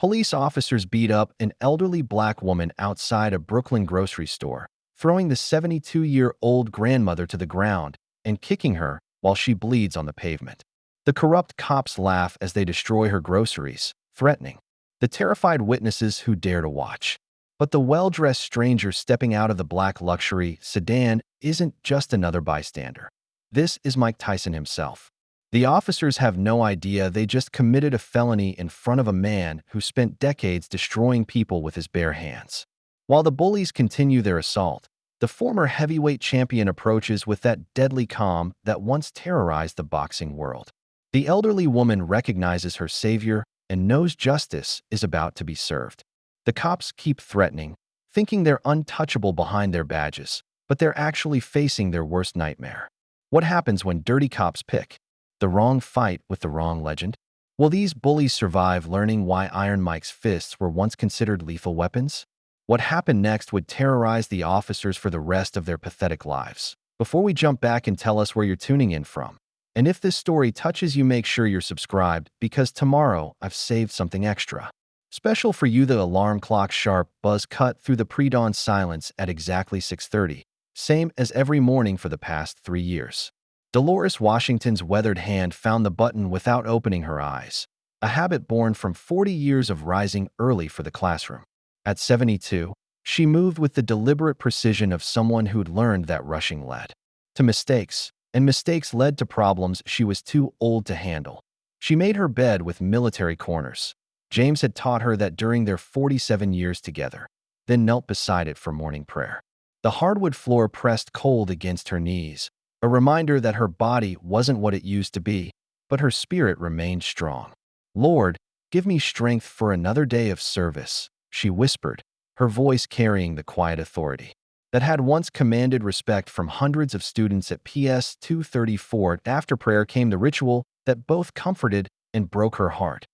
Police officers beat up an elderly black woman outside a Brooklyn grocery store, throwing the 72-year-old grandmother to the ground and kicking her while she bleeds on the pavement. The corrupt cops laugh as they destroy her groceries, threatening the terrified witnesses who dare to watch. But the well-dressed stranger stepping out of the black luxury sedan isn't just another bystander. This is Mike Tyson himself. The officers have no idea they just committed a felony in front of a man who spent decades destroying people with his bare hands. While the bullies continue their assault, the former heavyweight champion approaches with that deadly calm that once terrorized the boxing world. The elderly woman recognizes her savior and knows justice is about to be served. The cops keep threatening, thinking they're untouchable behind their badges, but they're actually facing their worst nightmare. What happens when dirty cops pick the wrong fight with the wrong legend? Will these bullies survive learning why Iron Mike's fists were once considered lethal weapons? What happened next would terrorize the officers for the rest of their pathetic lives. Before we jump back and tell us where you're tuning in from, and if this story touches you, make sure you're subscribed, because tomorrow I've saved something extra. Special for you, the alarm clock's sharp buzz cut through the pre-dawn silence at exactly 6:30, same as every morning for the past 3 years. Dolores Washington's weathered hand found the button without opening her eyes, a habit born from 40 years of rising early for the classroom. At 72, she moved with the deliberate precision of someone who'd learned that rushing led to mistakes, and mistakes led to problems she was too old to handle. She made her bed with military corners. James had taught her that during their 47 years together, then knelt beside it for morning prayer. The hardwood floor pressed cold against her knees, a reminder that her body wasn't what it used to be, but her spirit remained strong. "Lord, give me strength for another day of service," she whispered, her voice carrying the quiet authority that had once commanded respect from hundreds of students at PS 234. After prayer came the ritual that both comforted and broke her heart: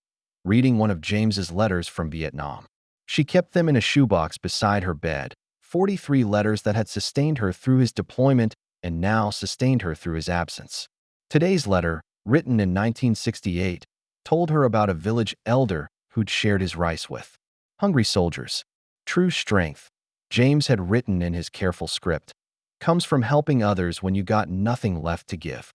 reading one of James's letters from Vietnam. She kept them in a shoebox beside her bed, 43 letters that had sustained her through his deployment and now sustained her through his absence. Today's letter, written in 1968, told her about a village elder who'd shared his rice with hungry soldiers. True strength, James had written in his careful script, comes from helping others when you got nothing left to give.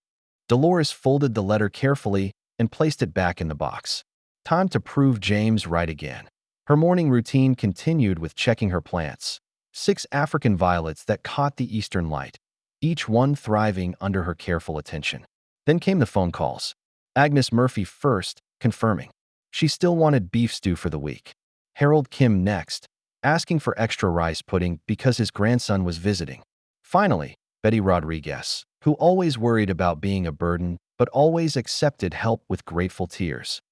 Dolores folded the letter carefully and placed it back in the box. Time to prove James right again. Her morning routine continued with checking her plants. 6 African violets that caught the eastern light, each one thriving under her careful attention. Then came the phone calls. Agnes Murphy first, confirming she still wanted beef stew for the week. Harold Kim next, asking for extra rice pudding because his grandson was visiting. Finally, Betty Rodriguez, who always worried about being a burden but always accepted help with grateful tears.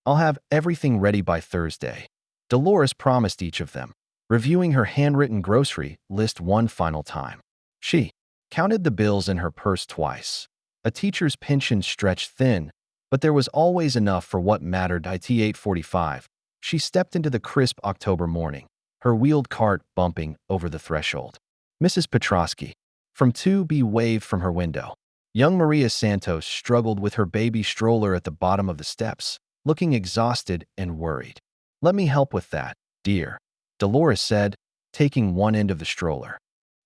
"I'll have everything ready by Thursday," Dolores promised each of them, reviewing her handwritten grocery list one final time. She counted the bills in her purse twice. A teacher's pension stretched thin, but there was always enough for what mattered. At 8:45, she stepped into the crisp October morning, her wheeled cart bumping over the threshold. Mrs. Petrosky, from 2B, waved from her window. Young Maria Santos struggled with her baby stroller at the bottom of the steps, looking exhausted and worried. "Let me help with that, dear," Dolores said, taking one end of the stroller.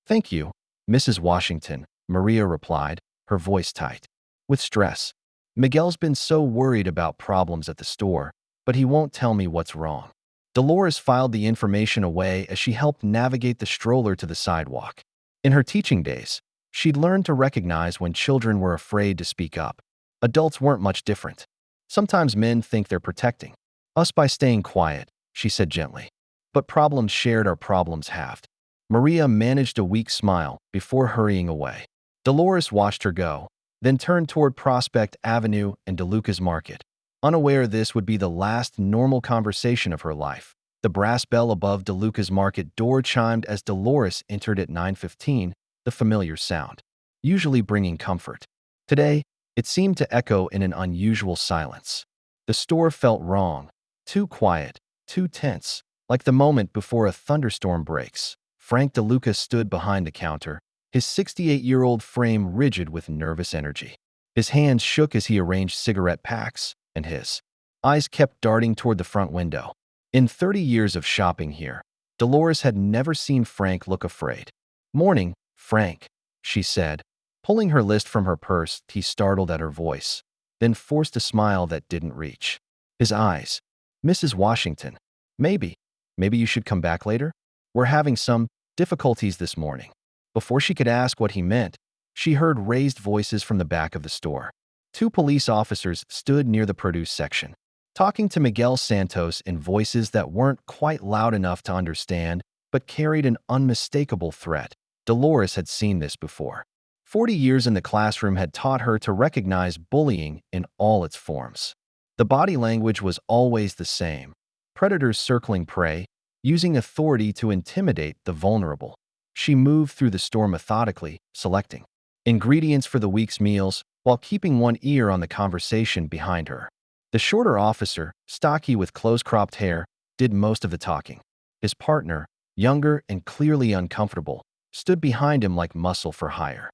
"Thank you, Mrs. Washington," Maria replied, her voice tight with stress. "Miguel's been so worried about problems at the store, but he won't tell me what's wrong." Dolores filed the information away as she helped navigate the stroller to the sidewalk. In her teaching days, she'd learned to recognize when children were afraid to speak up. Adults weren't much different. "Sometimes men think they're protecting us by staying quiet," she said gently. "But problems shared are problems halved." Maria managed a weak smile before hurrying away. Dolores watched her go, then turned toward Prospect Avenue and DeLuca's Market, unaware this would be the last normal conversation of her life. The brass bell above DeLuca's Market door chimed as Dolores entered at 9:15, the familiar sound, usually bringing comfort. Today, it seemed to echo in an unusual silence. The store felt wrong, too quiet, too tense, like the moment before a thunderstorm breaks. Frank DeLuca stood behind the counter, his 68-year-old frame rigid with nervous energy. His hands shook as he arranged cigarette packs, and his eyes kept darting toward the front window. In 30 years of shopping here, Dolores had never seen Frank look afraid. "Morning, Frank," she said. Pulling her list from her purse, he startled at her voice, then forced a smile that didn't reach. His eyes. "Mrs. Washington, maybe you should come back later? We're having some difficulties this morning." Before she could ask what he meant, she heard raised voices from the back of the store. Two police officers stood near the produce section, talking to Miguel Santos in voices that weren't quite loud enough to understand, but carried an unmistakable threat. Dolores had seen this before. 40 years in the classroom had taught her to recognize bullying in all its forms. The body language was always the same. Predators circling prey, using authority to intimidate the vulnerable. She moved through the store methodically, selecting ingredients for the week's meals while keeping one ear on the conversation behind her. The shorter officer, stocky with close-cropped hair, did most of the talking. His partner, younger and clearly uncomfortable, stood behind him like muscle for hire.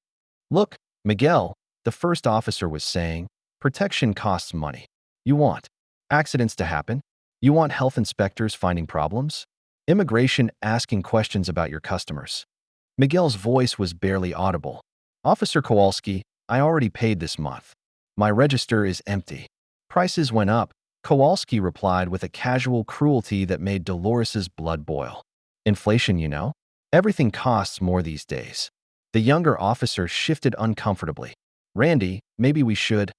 "Look, Miguel," the first officer was saying, "protection costs money. You want accidents to happen? You want health inspectors finding problems? Immigration asking questions about your customers?" Miguel's voice was barely audible. "Officer Kowalski, I already paid this month. My register is empty." "Prices went up," Kowalski replied with a casual cruelty that made Dolores's blood boil. "Inflation, you know? Everything costs more these days." The younger officer shifted uncomfortably. "Randy, maybe we should—"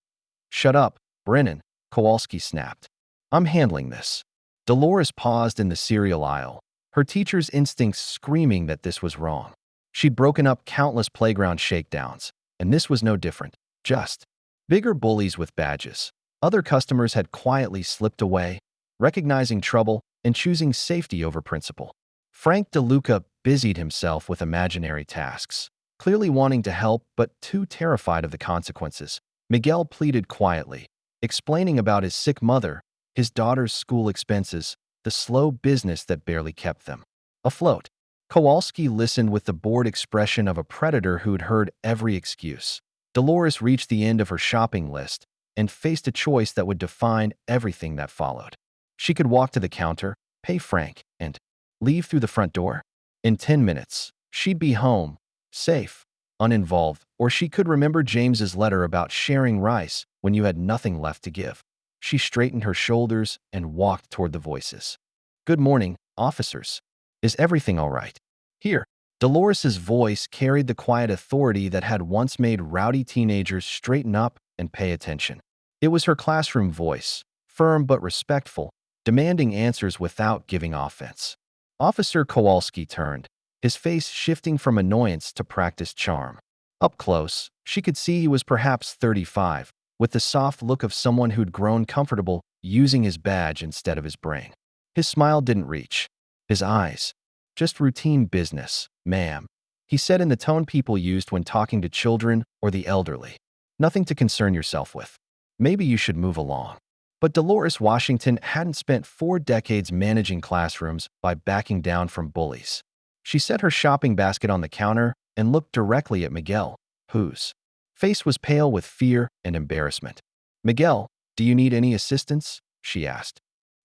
"Shut up, Brennan," Kowalski snapped. "I'm handling this." Dolores paused in the cereal aisle, her teacher's instincts screaming that this was wrong. She'd broken up countless playground shakedowns, and this was no different. Just bigger bullies with badges. Other customers had quietly slipped away, recognizing trouble and choosing safety over principle. Frank DeLuca busied himself with imaginary tasks, clearly wanting to help but too terrified of the consequences. Miguel pleaded quietly, explaining about his sick mother, his daughter's school expenses, the slow business that barely kept them afloat. Kowalski listened with the bored expression of a predator who'd heard every excuse. Dolores reached the end of her shopping list and faced a choice that would define everything that followed. She could walk to the counter, pay Frank, and leave through the front door. In 10 minutes, she'd be home, safe, uninvolved, or she could remember James's letter about sharing rice when you had nothing left to give. She straightened her shoulders and walked toward the voices. "Good morning, officers. Is everything all right?" "Here." Dolores's voice carried the quiet authority that had once made rowdy teenagers straighten up and pay attention. It was her classroom voice, firm but respectful, demanding answers without giving offense. Officer Kowalski turned, his face shifting from annoyance to practiced charm. Up close, she could see he was perhaps 35, with the soft look of someone who'd grown comfortable using his badge instead of his brain. His smile didn't reach. His eyes. "Just routine business, ma'am," he said in the tone people used when talking to children or the elderly. "Nothing to concern yourself with. Maybe you should move along." But Dolores Washington hadn't spent 4 decades managing classrooms by backing down from bullies. She set her shopping basket on the counter and looked directly at Miguel, whose face was pale with fear and embarrassment. "Miguel, do you need any assistance?" she asked.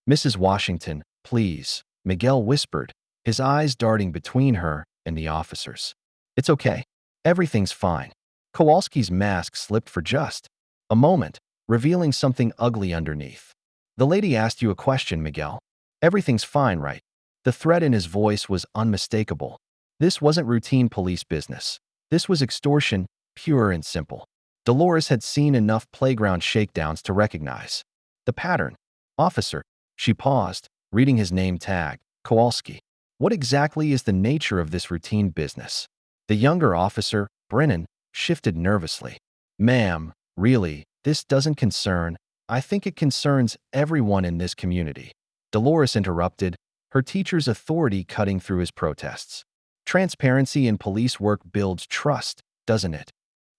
"Mrs. Washington, please," Miguel whispered, his eyes darting between her and the officers. "It's okay. Everything's fine." Kowalski's mask slipped for just a moment, revealing something ugly underneath. "The lady asked you a question, Miguel. Everything's fine, right?" The threat in his voice was unmistakable. This wasn't routine police business. This was extortion, pure and simple. Dolores had seen enough playground shakedowns to recognize the pattern. "Officer," she paused, reading his name tag, Kowalski. "What exactly is the nature of this routine business?" The younger officer, Brennan, shifted nervously. "Ma'am, really, this doesn't concern. I think it concerns everyone in this community." Dolores interrupted, her teacher's authority cutting through his protests. "Transparency in police work builds trust, doesn't it?"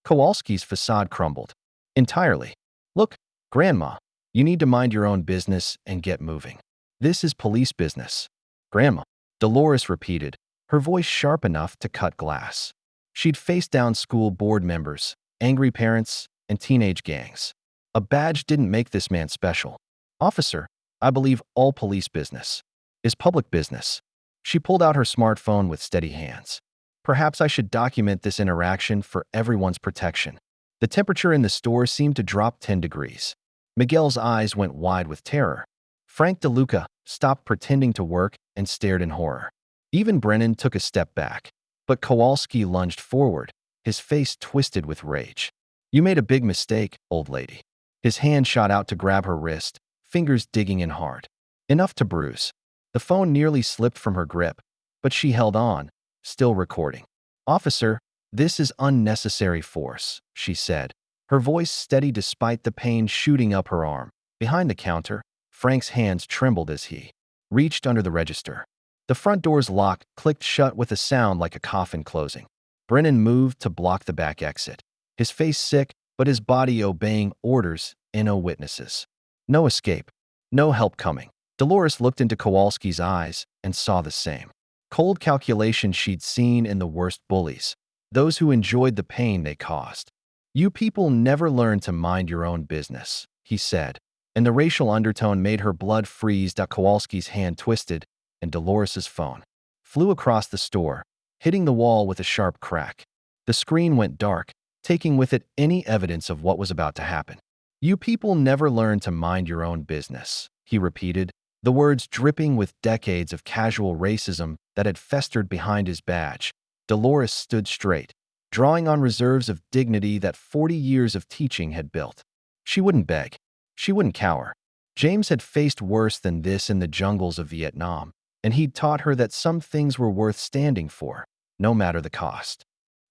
Kowalski's facade crumbled. "Entirely. Look, Grandma, you need to mind your own business and get moving. This is police business." "Grandma," Dolores repeated, her voice sharp enough to cut glass. She'd faced down school board members, angry parents, and teenage gangs. A badge didn't make this man special. "Officer," I believe all police business is public business. She pulled out her smartphone with steady hands. Perhaps I should document this interaction for everyone's protection. The temperature in the store seemed to drop 10 degrees. Miguel's eyes went wide with terror. Frank DeLuca stopped pretending to work and stared in horror. Even Brennan took a step back. But Kowalski lunged forward, his face twisted with rage. You made a big mistake, old lady. His hand shot out to grab her wrist, fingers digging in hard. Enough to bruise. The phone nearly slipped from her grip, but she held on, still recording. Officer, this is unnecessary force, she said, her voice steady despite the pain shooting up her arm. Behind the counter, Frank's hands trembled as he reached under the register. The front door's lock clicked shut with a sound like a coffin closing. Brennan moved to block the back exit, his face sick, but his body obeying orders and no witnesses. No escape. No help coming. Dolores looked into Kowalski's eyes and saw the same cold calculation she'd seen in the worst bullies, those who enjoyed the pain they caused. You people never learn to mind your own business, he said, and the racial undertone made her blood freeze. Kowalski's hand twisted, and Dolores's phone flew across the store, hitting the wall with a sharp crack. The screen went dark, taking with it any evidence of what was about to happen. You people never learn to mind your own business, he repeated, the words dripping with decades of casual racism that had festered behind his badge. Dolores stood straight, drawing on reserves of dignity that 40 years of teaching had built. She wouldn't beg. She wouldn't cower. James had faced worse than this in the jungles of Vietnam, and he'd taught her that some things were worth standing for, no matter the cost.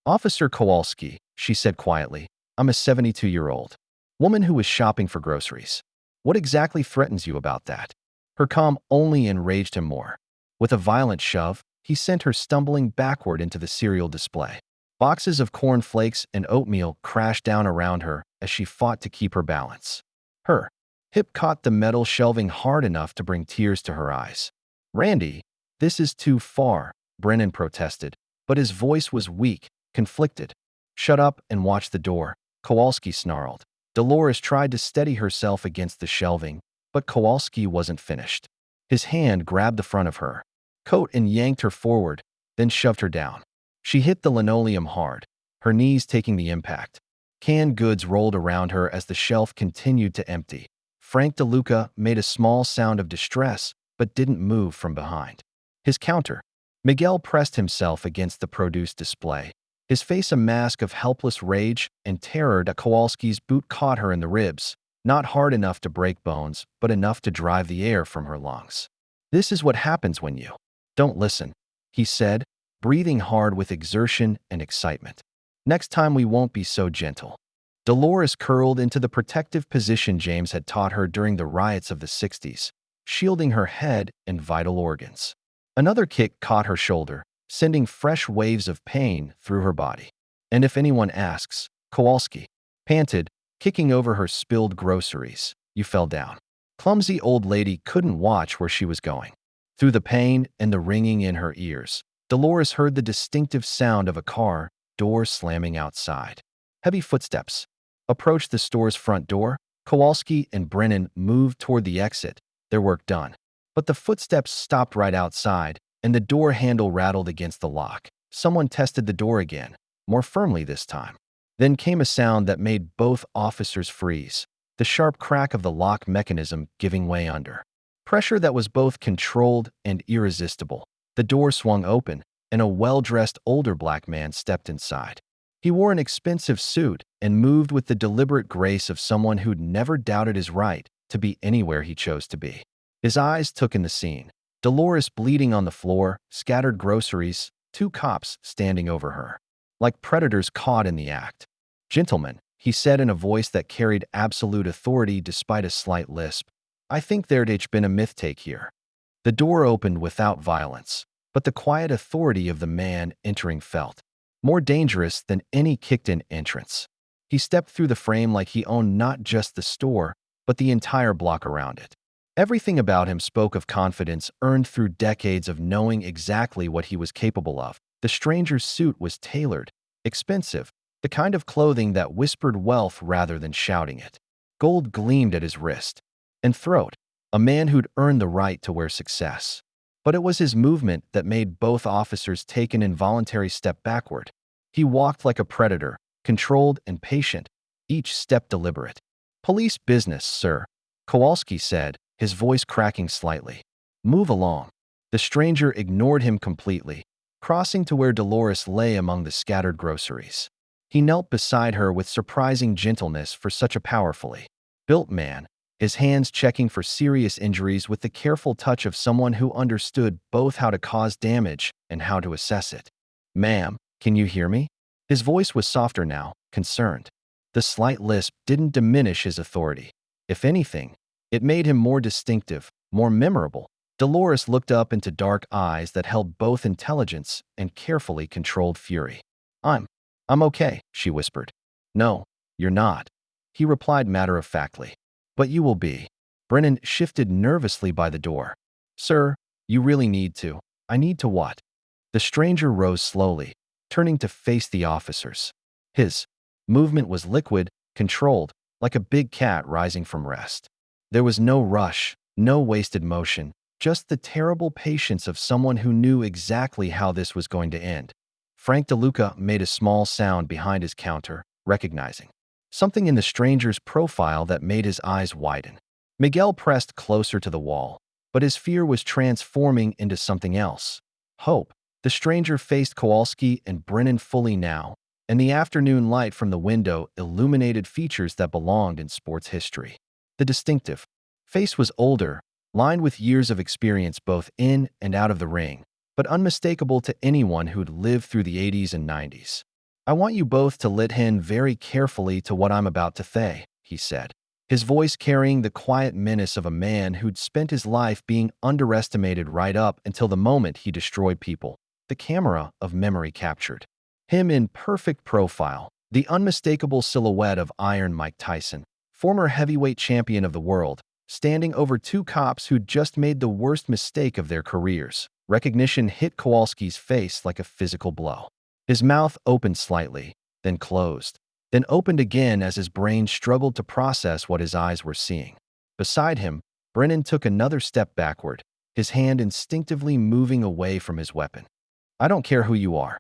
Officer Kowalski, she said quietly, I'm a 72-year-old woman who was shopping for groceries. What exactly threatens you about that? Her calm only enraged him more. With a violent shove, he sent her stumbling backward into the cereal display. Boxes of corn flakes and oatmeal crashed down around her as she fought to keep her balance. Her hip caught the metal shelving hard enough to bring tears to her eyes. Randy, this is too far, Brennan protested, but his voice was weak, conflicted. Shut up and watch the door, Kowalski snarled. Dolores tried to steady herself against the shelving, but Kowalski wasn't finished. His hand grabbed the front of her coat and yanked her forward, then shoved her down. She hit the linoleum hard, her knees taking the impact. Canned goods rolled around her as the shelf continued to empty. Frank DeLuca made a small sound of distress, but didn't move from behind his counter. Miguel pressed himself against the produce display, his face a mask of helpless rage and terror. Kowalski's boot caught her in the ribs, not hard enough to break bones, but enough to drive the air from her lungs. This is what happens when you don't listen, he said, breathing hard with exertion and excitement. Next time we won't be so gentle. Dolores curled into the protective position James had taught her during the riots of the 60s, shielding her head and vital organs. Another kick caught her shoulder, sending fresh waves of pain through her body. And if anyone asks, Kowalski panted, kicking over her spilled groceries, you fell down. Clumsy old lady couldn't watch where she was going. Through the pain and the ringing in her ears, Dolores heard the distinctive sound of a car door slamming outside. Heavy footsteps approached the store's front door. Kowalski and Brennan moved toward the exit, their work done. But the footsteps stopped right outside, and the door handle rattled against the lock. Someone tested the door again, more firmly this time. Then came a sound that made both officers freeze, the sharp crack of the lock mechanism giving way under pressure that was both controlled and irresistible. The door swung open, and a well-dressed older black man stepped inside. He wore an expensive suit and moved with the deliberate grace of someone who'd never doubted his right to be anywhere he chose to be. His eyes took in the scene. Dolores bleeding on the floor, scattered groceries, two cops standing over her, like predators caught in the act. Gentlemen, he said in a voice that carried absolute authority despite a slight lisp, I think there'd been a mistake here. The door opened without violence, but the quiet authority of the man entering felt more dangerous than any kicked-in entrance. He stepped through the frame like he owned not just the store, but the entire block around it. Everything about him spoke of confidence earned through decades of knowing exactly what he was capable of. The stranger's suit was tailored, expensive, the kind of clothing that whispered wealth rather than shouting it. Gold gleamed at his wrist and throat, a man who'd earned the right to wear success. But it was his movement that made both officers take an involuntary step backward. He walked like a predator, controlled and patient, each step deliberate. "Police business, sir," Kowalski said, his voice cracking slightly. "Move along." The stranger ignored him completely, crossing to where Dolores lay among the scattered groceries. He knelt beside her with surprising gentleness for such a powerfully built man, his hands checking for serious injuries with the careful touch of someone who understood both how to cause damage and how to assess it. "Ma'am, can you hear me?" His voice was softer now, concerned. The slight lisp didn't diminish his authority. If anything, it made him more distinctive, more memorable. Dolores looked up into dark eyes that held both intelligence and carefully controlled fury. I'm okay," she whispered. "No, you're not," he replied matter-of-factly. "But you will be." Brennan shifted nervously by the door. "Sir, you really need to." "I need to what?" The stranger rose slowly, turning to face the officers. His movement was liquid, controlled, like a big cat rising from rest. There was no rush, no wasted motion, just the terrible patience of someone who knew exactly how this was going to end. Frank DeLuca made a small sound behind his counter, recognizing something in the stranger's profile that made his eyes widen. Miguel pressed closer to the wall, but his fear was transforming into something else. Hope. The stranger faced Kowalski and Brennan fully now, and the afternoon light from the window illuminated features that belonged in sports history. The distinctive face was older, lined with years of experience both in and out of the ring, but unmistakable to anyone who'd lived through the 80s and 90s. "I want you both to listen very carefully to what I'm about to say," he said, his voice carrying the quiet menace of a man who'd spent his life being underestimated right up until the moment he destroyed people. The camera of memory captured him in perfect profile, the unmistakable silhouette of Iron Mike Tyson, former heavyweight champion of the world, standing over two cops who'd just made the worst mistake of their careers. Recognition hit Kowalski's face like a physical blow. His mouth opened slightly, then closed, then opened again as his brain struggled to process what his eyes were seeing. Beside him, Brennan took another step backward, his hand instinctively moving away from his weapon. "I don't care who you are,"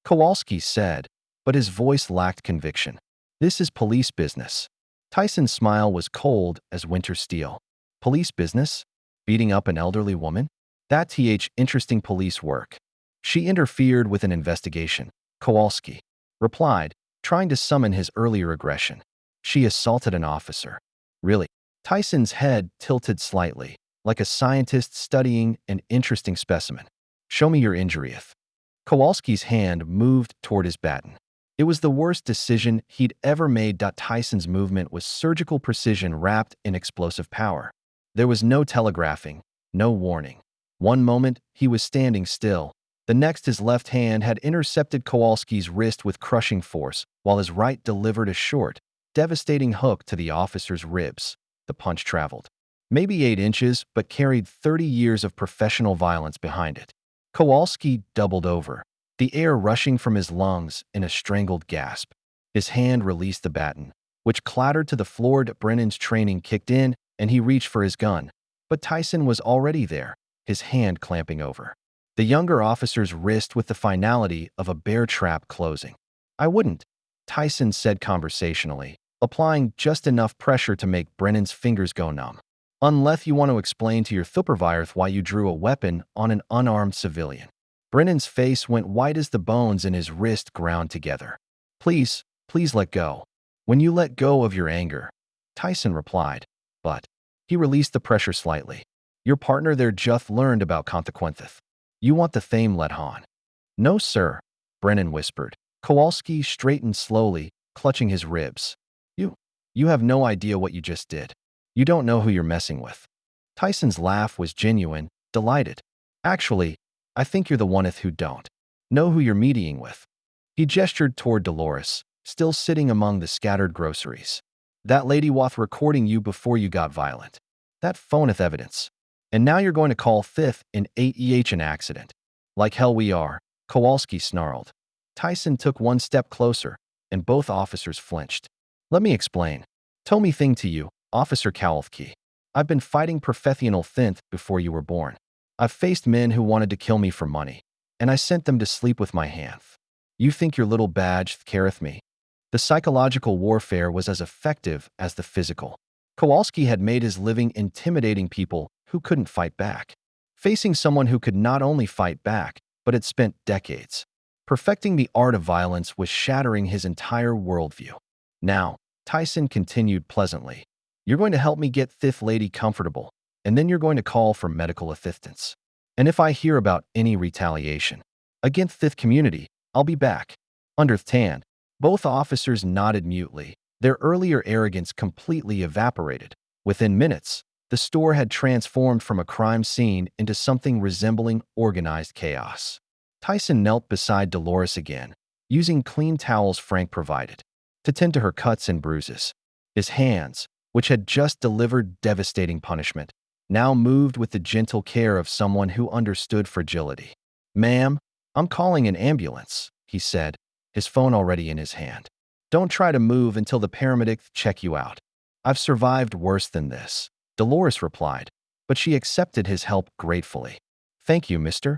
Kowalski said, but his voice lacked conviction. "This is police business." Tyson's smile was cold as winter steel. "Police business? Beating up an elderly woman? That's interesting police work." "She interfered with an investigation," Kowalski replied, trying to summon his earlier aggression. "She assaulted an officer." "Really?" Tyson's head tilted slightly, like a scientist studying an interesting specimen. "Show me your injury." Kowalski's hand moved toward his baton. It was the worst decision he'd ever made. Tyson's movement was surgical precision wrapped in explosive power. There was no telegraphing, no warning. One moment, he was standing still. The next, his left hand had intercepted Kowalski's wrist with crushing force, while his right delivered a short, devastating hook to the officer's ribs. The punch traveled maybe 8 inches, but carried 30 years of professional violence behind it. Kowalski doubled over, the air rushing from his lungs in a strangled gasp. His hand released the baton, which clattered to the floor. Brennan's training kicked in, and he reached for his gun. But Tyson was already there, his hand clamping over the younger officer's wrist with the finality of a bear trap closing. "I wouldn't," Tyson said conversationally, applying just enough pressure to make Brennan's fingers go numb. "Unless you want to explain to your supervisor why you drew a weapon on an unarmed civilian." Brennan's face went white as the bones in his wrist ground together. Please let go." "When you let go of your anger," Tyson replied, but he released the pressure slightly. "Your partner there just learned about consequences. You want the fame let on." "No, sir," Brennan whispered. Kowalski straightened slowly, clutching his ribs. You have no idea what you just did. You don't know who you're messing with." Tyson's laugh was genuine, delighted. "Actually, I think you're the one who don't know who you're meeting with." He gestured toward Dolores, still sitting among the scattered groceries. "That lady was recording you before you got violent. That phoneth evidence. And now you're going to call fifth in 8 an accident." "Like hell we are," Kowalski snarled. Tyson took one step closer, and both officers flinched. "Let me explain. Tell me thing to you, Officer Kowalski." I've been fighting professional synth before you were born. I've faced men who wanted to kill me for money, and I sent them to sleep with my hands. You think your little badge careth me? The psychological warfare was as effective as the physical. Kowalski had made his living intimidating people who couldn't fight back. Facing someone who could not only fight back, but had spent decades perfecting the art of violence was shattering his entire worldview. Now, Tyson continued pleasantly. You're going to help me get Fifth Lady comfortable, and then you're going to call for medical assistance. And if I hear about any retaliation against Fifth Community, I'll be back. Understand? Both officers nodded mutely. Their earlier arrogance completely evaporated. Within minutes, the store had transformed from a crime scene into something resembling organized chaos. Tyson knelt beside Dolores again, using clean towels Frank provided, to tend to her cuts and bruises. His hands, which had just delivered devastating punishment, now moved with the gentle care of someone who understood fragility. Ma'am, I'm calling an ambulance, he said, his phone already in his hand. Don't try to move until the paramedics check you out. I've survived worse than this, Dolores replied, but she accepted his help gratefully. Thank you, Mr.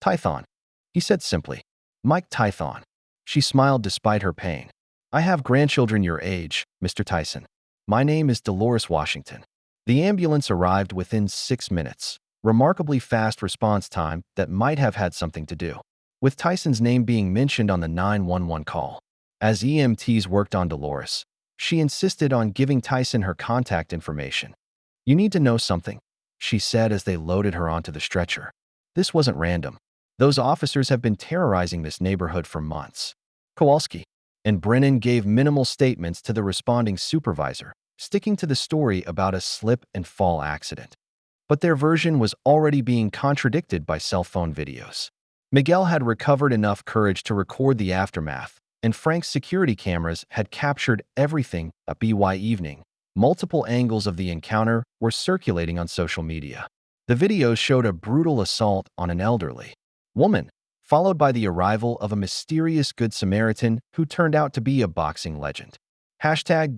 Tyson, he said simply. Mike Tyson. She smiled despite her pain. I have grandchildren your age, Mr. Tyson. My name is Dolores Washington. The ambulance arrived within 6 minutes, remarkably fast response time that might have had something to do with Tyson's name being mentioned on the 911 call. As EMTs worked on Dolores, she insisted on giving Tyson her contact information. You need to know something, she said as they loaded her onto the stretcher. This wasn't random. Those officers have been terrorizing this neighborhood for months. Kowalski and Brennan gave minimal statements to the responding supervisor, sticking to the story about a slip-and-fall accident. But their version was already being contradicted by cell phone videos. Miguel had recovered enough courage to record the aftermath, and Frank's security cameras had captured everything. By evening, multiple angles of the encounter were circulating on social media. The videos showed a brutal assault on an elderly woman, followed by the arrival of a mysterious Good Samaritan who turned out to be a boxing legend.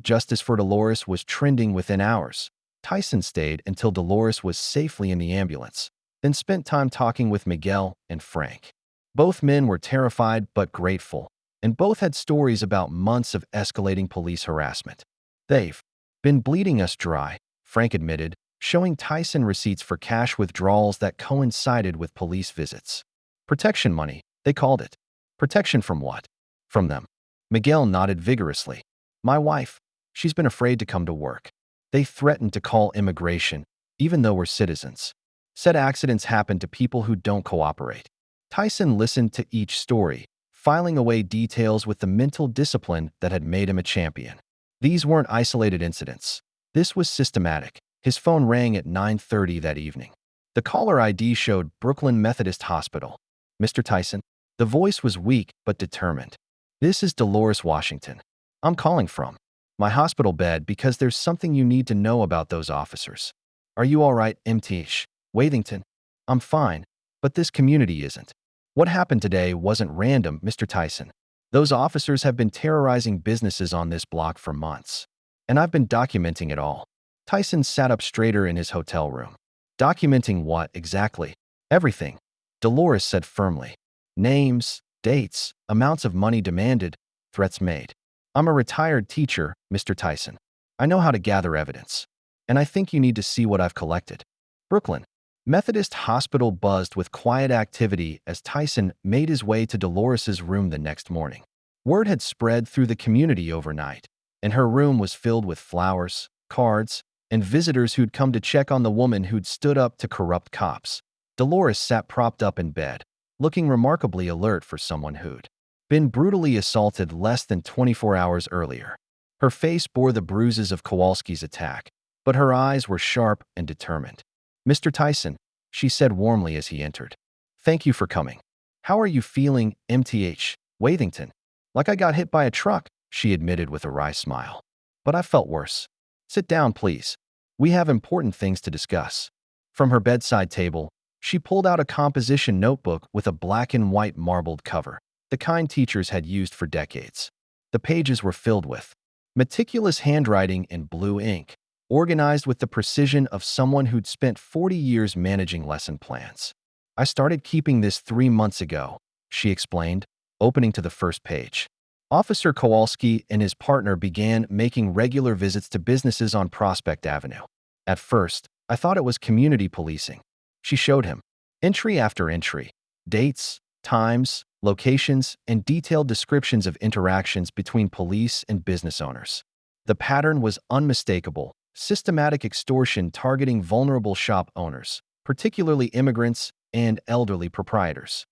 #Justice for Dolores was trending within hours. Tyson stayed until Dolores was safely in the ambulance, then spent time talking with Miguel and Frank. Both men were terrified but grateful, and both had stories about months of escalating police harassment. They've been bleeding us dry, Frank admitted, showing Tyson receipts for cash withdrawals that coincided with police visits. Protection money, they called it. Protection from what? From them. Miguel nodded vigorously. My wife, she's been afraid to come to work. They threatened to call immigration, even though we're citizens. Said accidents happen to people who don't cooperate. Tyson listened to each story, filing away details with the mental discipline that had made him a champion. These weren't isolated incidents. This was systematic. His phone rang at 9:30 that evening. The caller ID showed Brooklyn Methodist Hospital. Mr. Tyson, the voice was weak but determined. This is Dolores Washington. I'm calling from my hospital bed because there's something you need to know about those officers. Are you all right, MT Wathington? I'm fine, but this community isn't. What happened today wasn't random, Mr. Tyson. Those officers have been terrorizing businesses on this block for months, and I've been documenting it all. Tyson sat up straighter in his hotel room. Documenting what exactly? Everything, Dolores said firmly. Names, dates, amounts of money demanded, threats made. I'm a retired teacher, Mr. Tyson. I know how to gather evidence, and I think you need to see what I've collected. Brooklyn Methodist Hospital buzzed with quiet activity as Tyson made his way to Dolores's room the next morning. Word had spread through the community overnight, and her room was filled with flowers, cards, and visitors who'd come to check on the woman who'd stood up to corrupt cops. Dolores sat propped up in bed, looking remarkably alert for someone who'd been brutally assaulted less than 24 hours earlier. Her face bore the bruises of Kowalski's attack, but her eyes were sharp and determined. Mr. Tyson, she said warmly as he entered. Thank you for coming. How are you feeling, MTH Wathington? Like I got hit by a truck, she admitted with a wry smile. But I felt worse. Sit down, please. We have important things to discuss. From her bedside table, she pulled out a composition notebook with a black and white marbled cover, the kind teachers had used for decades. The pages were filled with meticulous handwriting in blue ink. organized with the precision of someone who'd spent 40 years managing lesson plans. I started keeping this 3 months ago, she explained, opening to the first page. Officer Kowalski and his partner began making regular visits to businesses on Prospect Avenue. At first, I thought it was community policing. She showed him, entry after entry, dates, times, locations, and detailed descriptions of interactions between police and business owners. The pattern was unmistakable: systematic extortion targeting vulnerable shop owners, particularly immigrants and elderly proprietors.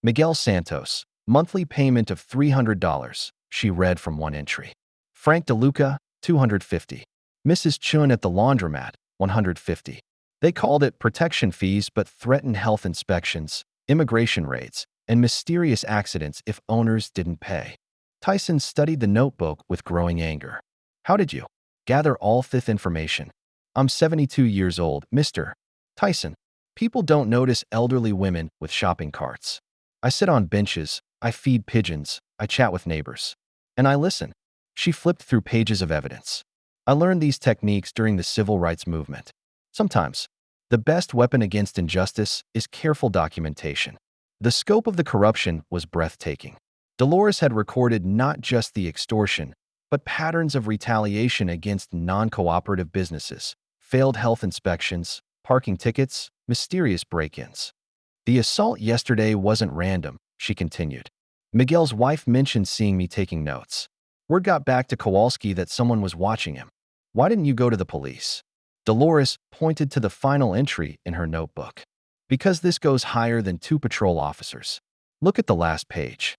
Miguel Santos, monthly payment of $300, she read from one entry. Frank DeLuca, $250. Mrs. Chun at the laundromat, $150. They called it protection fees but threatened health inspections, immigration raids, and mysterious accidents if owners didn't pay. Tyson studied the notebook with growing anger. How did you gather all this information? I'm 72 years old, Mr. Tyson. People don't notice elderly women with shopping carts. I sit on benches, I feed pigeons, I chat with neighbors. And I listen. She flipped through pages of evidence. I learned these techniques during the civil rights movement. Sometimes, the best weapon against injustice is careful documentation. The scope of the corruption was breathtaking. Dolores had recorded not just the extortion, but patterns of retaliation against non-cooperative businesses, failed health inspections, parking tickets, mysterious break-ins. The assault yesterday wasn't random, she continued. Miguel's wife mentioned seeing me taking notes. Word got back to Kowalski that someone was watching him. Why didn't you go to the police? Dolores pointed to the final entry in her notebook. Because this goes higher than 2 patrol officers. Look at the last page.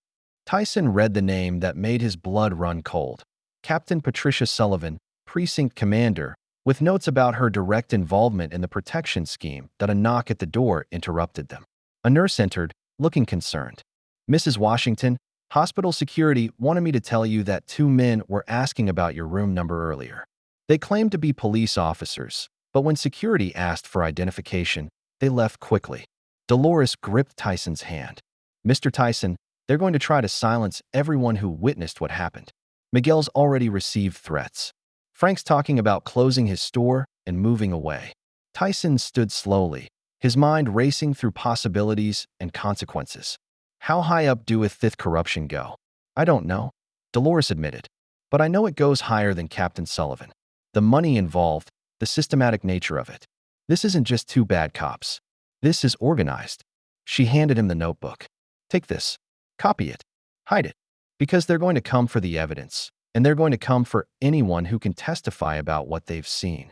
Tyson read the name that made his blood run cold. Captain Patricia Sullivan, precinct commander, with notes about her direct involvement in the protection scheme that a knock at the door interrupted them. A nurse entered, looking concerned. Mrs. Washington, hospital security wanted me to tell you that 2 men were asking about your room number earlier. They claimed to be police officers, but when security asked for identification, they left quickly. Dolores gripped Tyson's hand. Mr. Tyson, they're going to try to silence everyone who witnessed what happened. Miguel's already received threats. Frank's talking about closing his store and moving away. Tyson stood slowly, his mind racing through possibilities and consequences. How high up do with corruption go? I don't know, Dolores admitted. But I know it goes higher than Captain Sullivan. The money involved, the systematic nature of it. This isn't just 2 bad cops. This is organized. She handed him the notebook. Take this. Copy it. Hide it. Because they're going to come for the evidence, and they're going to come for anyone who can testify about what they've seen.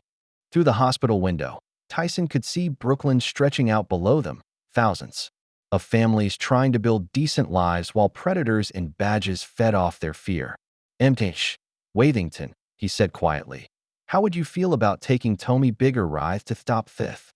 Through the hospital window, Tyson could see Brooklyn stretching out below them, thousands of families trying to build decent lives while predators in badges fed off their fear. Mtish, Wathington, he said quietly. How would you feel about taking Tommy Bigger Rythe to stop Fifth?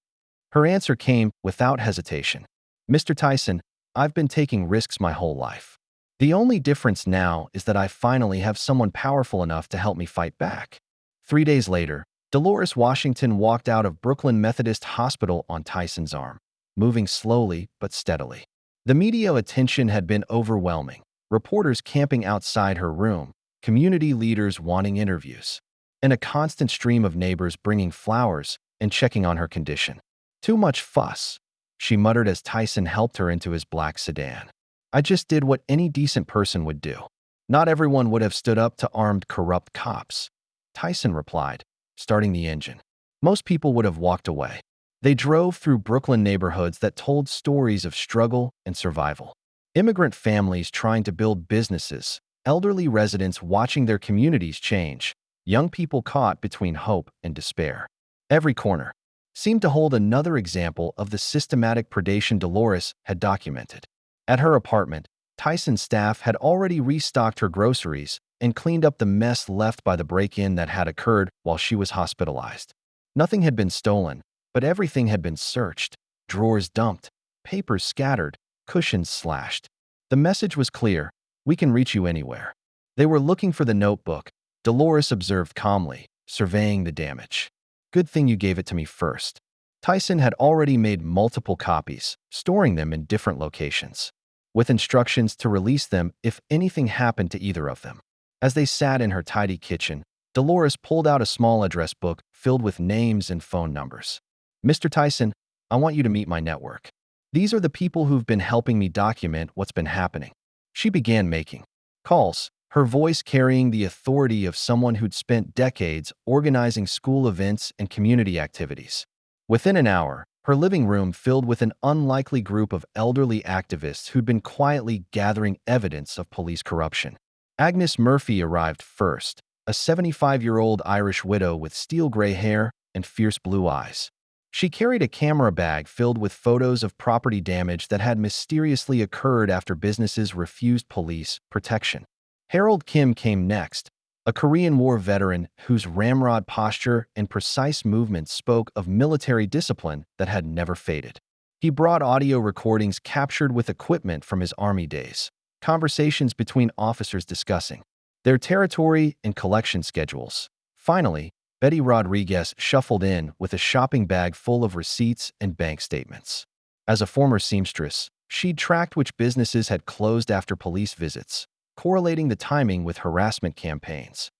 Her answer came without hesitation. Mr. Tyson, I've been taking risks my whole life. The only difference now is that I finally have someone powerful enough to help me fight back. 3 days later, Dolores Washington walked out of Brooklyn Methodist Hospital on Tyson's arm, moving slowly but steadily. The media attention had been overwhelming, reporters camping outside her room, community leaders wanting interviews, and a constant stream of neighbors bringing flowers and checking on her condition. Too much fuss, she muttered as Tyson helped her into his black sedan. I just did what any decent person would do. Not everyone would have stood up to armed, corrupt cops, Tyson replied, starting the engine. Most people would have walked away. They drove through Brooklyn neighborhoods that told stories of struggle and survival. Immigrant families trying to build businesses, elderly residents watching their communities change, young people caught between hope and despair. Every corner seemed to hold another example of the systematic predation Dolores had documented. At her apartment, Tyson's staff had already restocked her groceries and cleaned up the mess left by the break-in that had occurred while she was hospitalized. Nothing had been stolen, but everything had been searched, drawers dumped, papers scattered, cushions slashed. The message was clear: we can reach you anywhere. They were looking for the notebook, Dolores observed calmly, surveying the damage. Good thing you gave it to me first. Tyson had already made multiple copies, storing them in different locations, with instructions to release them if anything happened to either of them. As they sat in her tidy kitchen, Dolores pulled out a small address book filled with names and phone numbers. Mr. Tyson, I want you to meet my network. These are the people who've been helping me document what's been happening. She began making calls, her voice carrying the authority of someone who'd spent decades organizing school events and community activities. Within an hour, her living room filled with an unlikely group of elderly activists who'd been quietly gathering evidence of police corruption. Agnes Murphy arrived first, a 75-year-old Irish widow with steel gray hair and fierce blue eyes. She carried a camera bag filled with photos of property damage that had mysteriously occurred after businesses refused police protection. Harold Kim came next, a Korean War veteran whose ramrod posture and precise movements spoke of military discipline that had never faded. He brought audio recordings captured with equipment from his army days, conversations between officers discussing their territory and collection schedules. Finally, Betty Rodriguez shuffled in with a shopping bag full of receipts and bank statements. As a former seamstress, she'd tracked which businesses had closed after police visits, correlating the timing with harassment campaigns.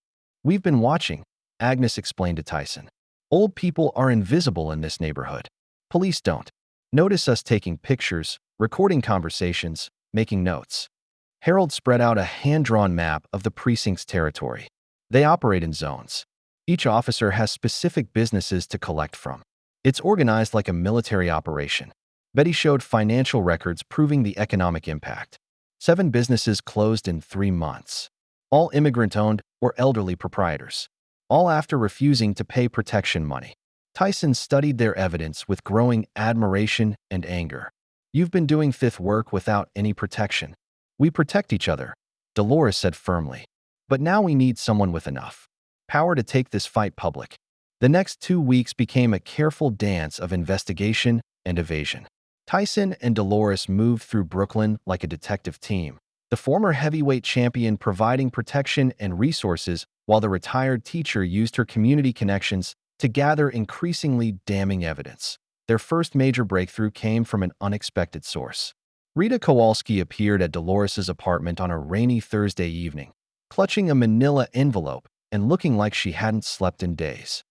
We've been watching, Agnes explained to Tyson. Old people are invisible in this neighborhood. Police don't notice us taking pictures, recording conversations, making notes. Harold spread out a hand-drawn map of the precinct's territory. They operate in zones. Each officer has specific businesses to collect from. It's organized like a military operation. Betty showed financial records proving the economic impact. 7 businesses closed in 3 months. All immigrant-owned or elderly proprietors. All after refusing to pay protection money. Tyson studied their evidence with growing admiration and anger. You've been doing fifth work without any protection. We protect each other, Dolores said firmly. But now we need someone with enough power to take this fight public. The next 2 weeks became a careful dance of investigation and evasion. Tyson and Dolores moved through Brooklyn like a detective team, the former heavyweight champion providing protection and resources while the retired teacher used her community connections to gather increasingly damning evidence. Their first major breakthrough came from an unexpected source. Rita Kowalski appeared at Dolores's apartment on a rainy Thursday evening, clutching a manila envelope and looking like she hadn't slept in days.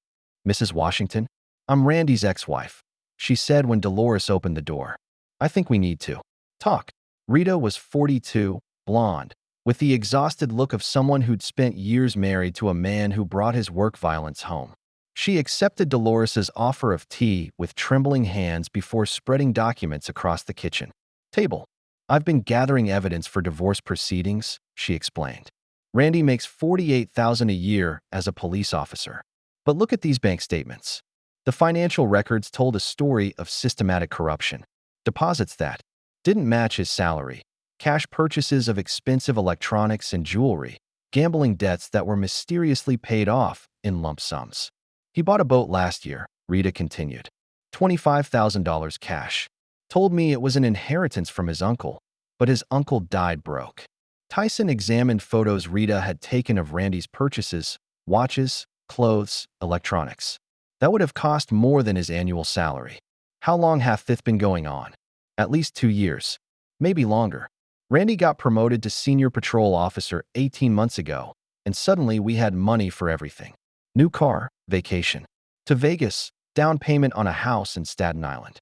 Mrs. Washington, I'm Randy's ex-wife, she said when Dolores opened the door. I think we need to talk. Rita was 42, blonde, with the exhausted look of someone who'd spent years married to a man who brought his work violence home. She accepted Dolores's offer of tea with trembling hands before spreading documents across the kitchen table. I've been gathering evidence for divorce proceedings, she explained. Randy makes $48,000 a year as a police officer. But look at these bank statements. The financial records told a story of systematic corruption. Deposits that didn't match his salary, cash purchases of expensive electronics and jewelry, gambling debts that were mysteriously paid off in lump sums. He bought a boat last year, Rita continued. $25,000 cash. Told me it was an inheritance from his uncle, but his uncle died broke. Tyson examined photos Rita had taken of Randy's purchases, watches, clothes, electronics. That would have cost more than his annual salary. How long hath this been going on? At least 2 years. Maybe longer. Randy got promoted to senior patrol officer 18 months ago, and suddenly we had money for everything. New car, vacation. To Vegas, down payment on a house in Staten Island.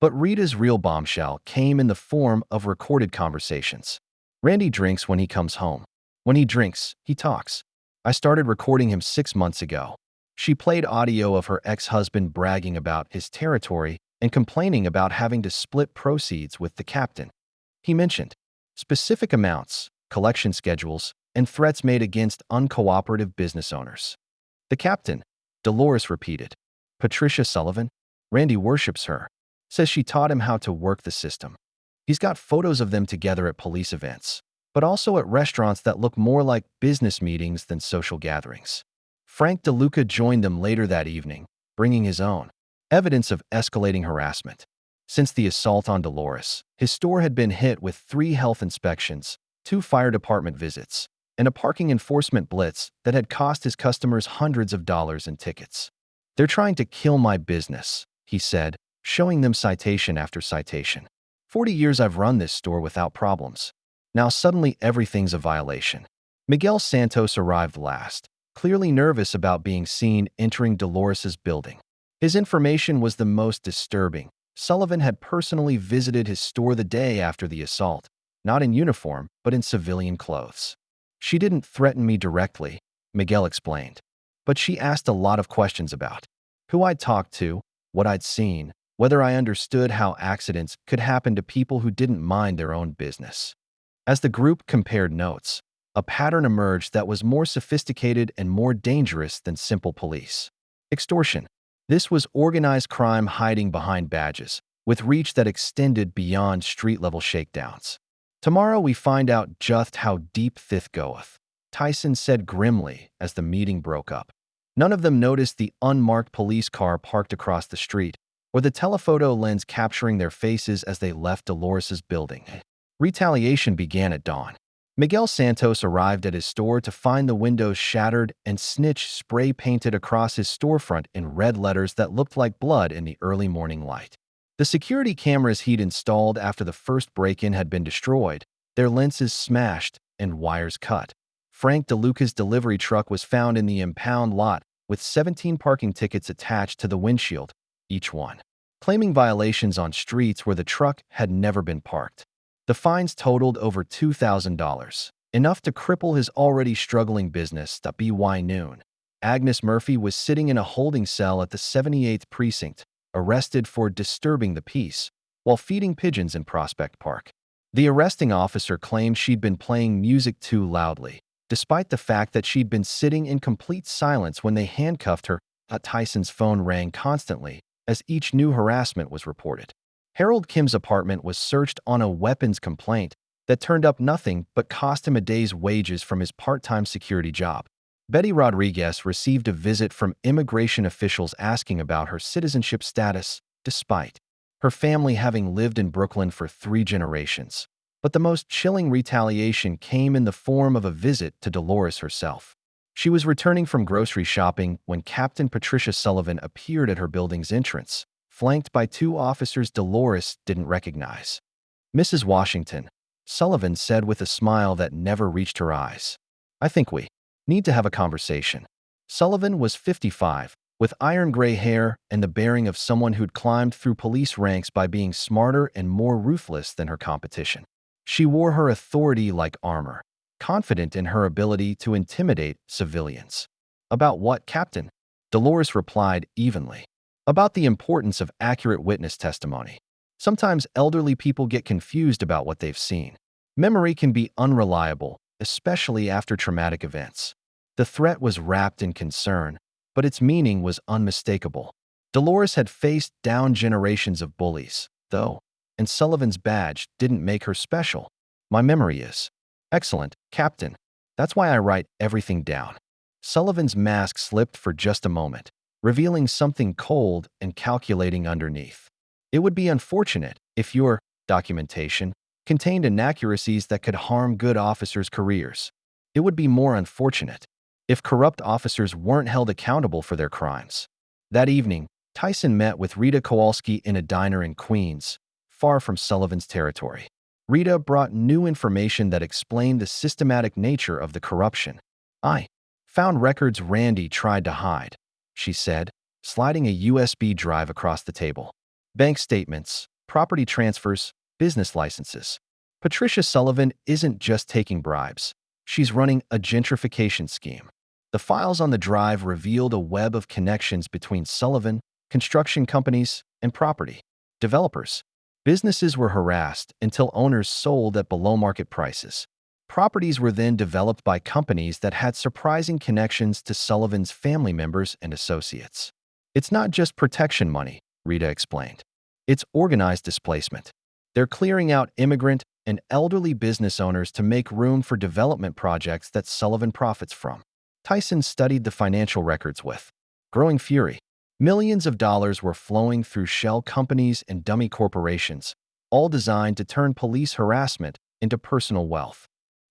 But Rita's real bombshell came in the form of recorded conversations. Randy drinks when he comes home. When he drinks, he talks. I started recording him 6 months ago. She played audio of her ex-husband bragging about his territory and complaining about having to split proceeds with the captain. He mentioned specific amounts, collection schedules, and threats made against uncooperative business owners. The captain, Dolores repeated. Patricia Sullivan? Randy worships her. Says she taught him how to work the system. He's got photos of them together at police events, but also at restaurants that look more like business meetings than social gatherings. Frank DeLuca joined them later that evening, bringing his own evidence of escalating harassment. Since the assault on Dolores, his store had been hit with 3 health inspections, 2 fire department visits, and a parking enforcement blitz that had cost his customers hundreds of dollars in tickets. They're trying to kill my business, he said, showing them citation after citation. 40 years I've run this store without problems. Now suddenly everything's a violation. Miguel Santos arrived last, clearly nervous about being seen entering Dolores's building. His information was the most disturbing. Sullivan had personally visited his store the day after the assault, not in uniform, but in civilian clothes. She didn't threaten me directly, Miguel explained, but she asked a lot of questions about who I'd talked to, what I'd seen, whether I understood how accidents could happen to people who didn't mind their own business. As the group compared notes, a pattern emerged that was more sophisticated and more dangerous than simple police extortion. This was organized crime hiding behind badges, with reach that extended beyond street-level shakedowns. Tomorrow we find out just how deep thith goeth, Tyson said grimly as the meeting broke up. None of them noticed the unmarked police car parked across the street, or the telephoto lens capturing their faces as they left Dolores's building. Retaliation began at dawn. Miguel Santos arrived at his store to find the windows shattered and snitch spray painted across his storefront in red letters that looked like blood in the early morning light. The security cameras he'd installed after the first break-in had been destroyed, their lenses smashed and wires cut. Frank DeLuca's delivery truck was found in the impound lot with 17 parking tickets attached to the windshield, each one claiming violations on streets where the truck had never been parked. The fines totaled over $2,000, enough to cripple his already struggling business. By noon, Agnes Murphy was sitting in a holding cell at the 78th Precinct, arrested for disturbing the peace while feeding pigeons in Prospect Park. The arresting officer claimed she'd been playing music too loudly, despite the fact that she'd been sitting in complete silence when they handcuffed her. Tyson's phone rang constantly as each new harassment was reported. Harold Kim's apartment was searched on a weapons complaint that turned up nothing but cost him a day's wages from his part-time security job. Betty Rodriguez received a visit from immigration officials asking about her citizenship status, despite her family having lived in Brooklyn for 3 generations. But the most chilling retaliation came in the form of a visit to Dolores herself. She was returning from grocery shopping when Captain Patricia Sullivan appeared at her building's entrance, flanked by 2 officers Dolores didn't recognize. "Mrs. Washington," Sullivan said with a smile that never reached her eyes. "I think we need to have a conversation." Sullivan was 55, with iron-gray hair and the bearing of someone who'd climbed through police ranks by being smarter and more ruthless than her competition. She wore her authority like armor, confident in her ability to intimidate civilians. "About what, Captain?" Dolores replied evenly. "About the importance of accurate witness testimony. Sometimes elderly people get confused about what they've seen. Memory can be unreliable, especially after traumatic events." The threat was wrapped in concern, but its meaning was unmistakable. Dolores had faced down generations of bullies, though, and Sullivan's badge didn't make her special. "My memory is excellent, Captain. That's why I write everything down." Sullivan's mask slipped for just a moment, revealing something cold and calculating underneath. "It would be unfortunate if your documentation contained inaccuracies that could harm good officers' careers. It would be more unfortunate if corrupt officers weren't held accountable for their crimes." That evening, Tyson met with Rita Kowalski in a diner in Queens, far from Sullivan's territory. Rita brought new information that explained the systematic nature of the corruption. "I found records Randy tried to hide," she said, sliding a USB drive across the table. "Bank statements, property transfers, business licenses. Patricia Sullivan isn't just taking bribes. She's running a gentrification scheme." The files on the drive revealed a web of connections between Sullivan, construction companies, and property developers. Businesses were harassed until owners sold at below-market prices. Properties were then developed by companies that had surprising connections to Sullivan's family members and associates. "It's not just protection money," Rita explained. "It's organized displacement. They're clearing out immigrant and elderly business owners to make room for development projects that Sullivan profits from." Tyson studied the financial records with growing fury. Millions of dollars were flowing through shell companies and dummy corporations, all designed to turn police harassment into personal wealth.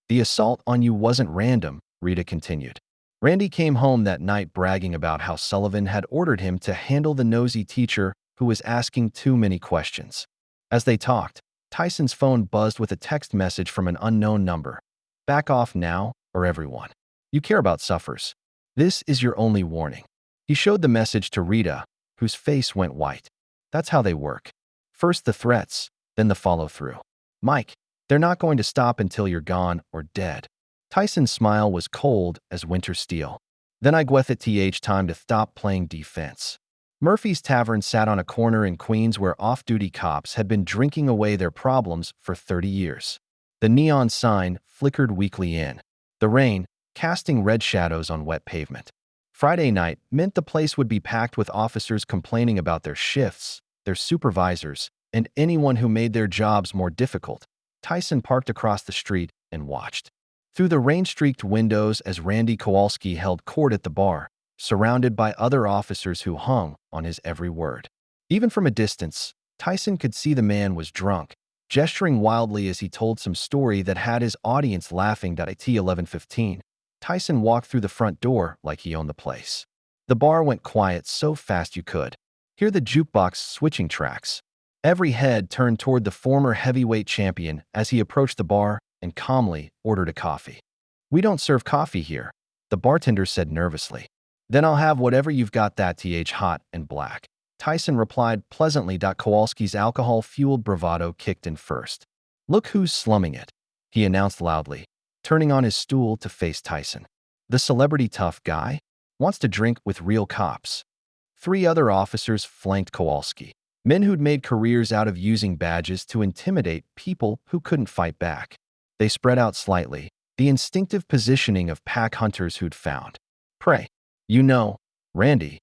"The assault on you wasn't random," Rita continued. "Randy came home that night bragging about how Sullivan had ordered him to handle the nosy teacher who was asking too many questions." As they talked, Tyson's phone buzzed with a text message from an unknown number. "Back off now, or everyone you care about suffers." This is your only warning. He showed the message to Rita, whose face went white. That's how they work. First the threats, then the follow-through. Mike, they're not going to stop until you're gone or dead. Tyson's smile was cold as winter steel. Then I gueth it time to stop playing defense. Murphy's Tavern sat on a corner in Queens where off-duty cops had been drinking away their problems for 30 years. The neon sign flickered weakly in the rain, casting red shadows on wet pavement. Friday night meant the place would be packed with officers complaining about their shifts, their supervisors, and anyone who made their jobs more difficult. Tyson parked across the street and watched through the rain-streaked windows as Randy Kowalski held court at the bar, surrounded by other officers who hung on his every word. Even from a distance, Tyson could see the man was drunk, gesturing wildly as he told some story that had his audience laughing. At 11:15, Tyson walked through the front door like he owned the place. The bar went quiet so fast you could hear the jukebox switching tracks. Every head turned toward the former heavyweight champion as he approached the bar and calmly ordered a coffee. "We don't serve coffee here," the bartender said nervously. "Then I'll have whatever you've got, that hot and black," Tyson replied pleasantly. Kowalski's alcohol-fueled bravado kicked in first. "Look who's slumming it," he announced loudly, turning on his stool to face Tyson. "The celebrity tough guy? Wants to drink with real cops." 3 other officers flanked Kowalski, men who'd made careers out of using badges to intimidate people who couldn't fight back. They spread out slightly, the instinctive positioning of pack hunters who'd found prey. "You know, Randy,"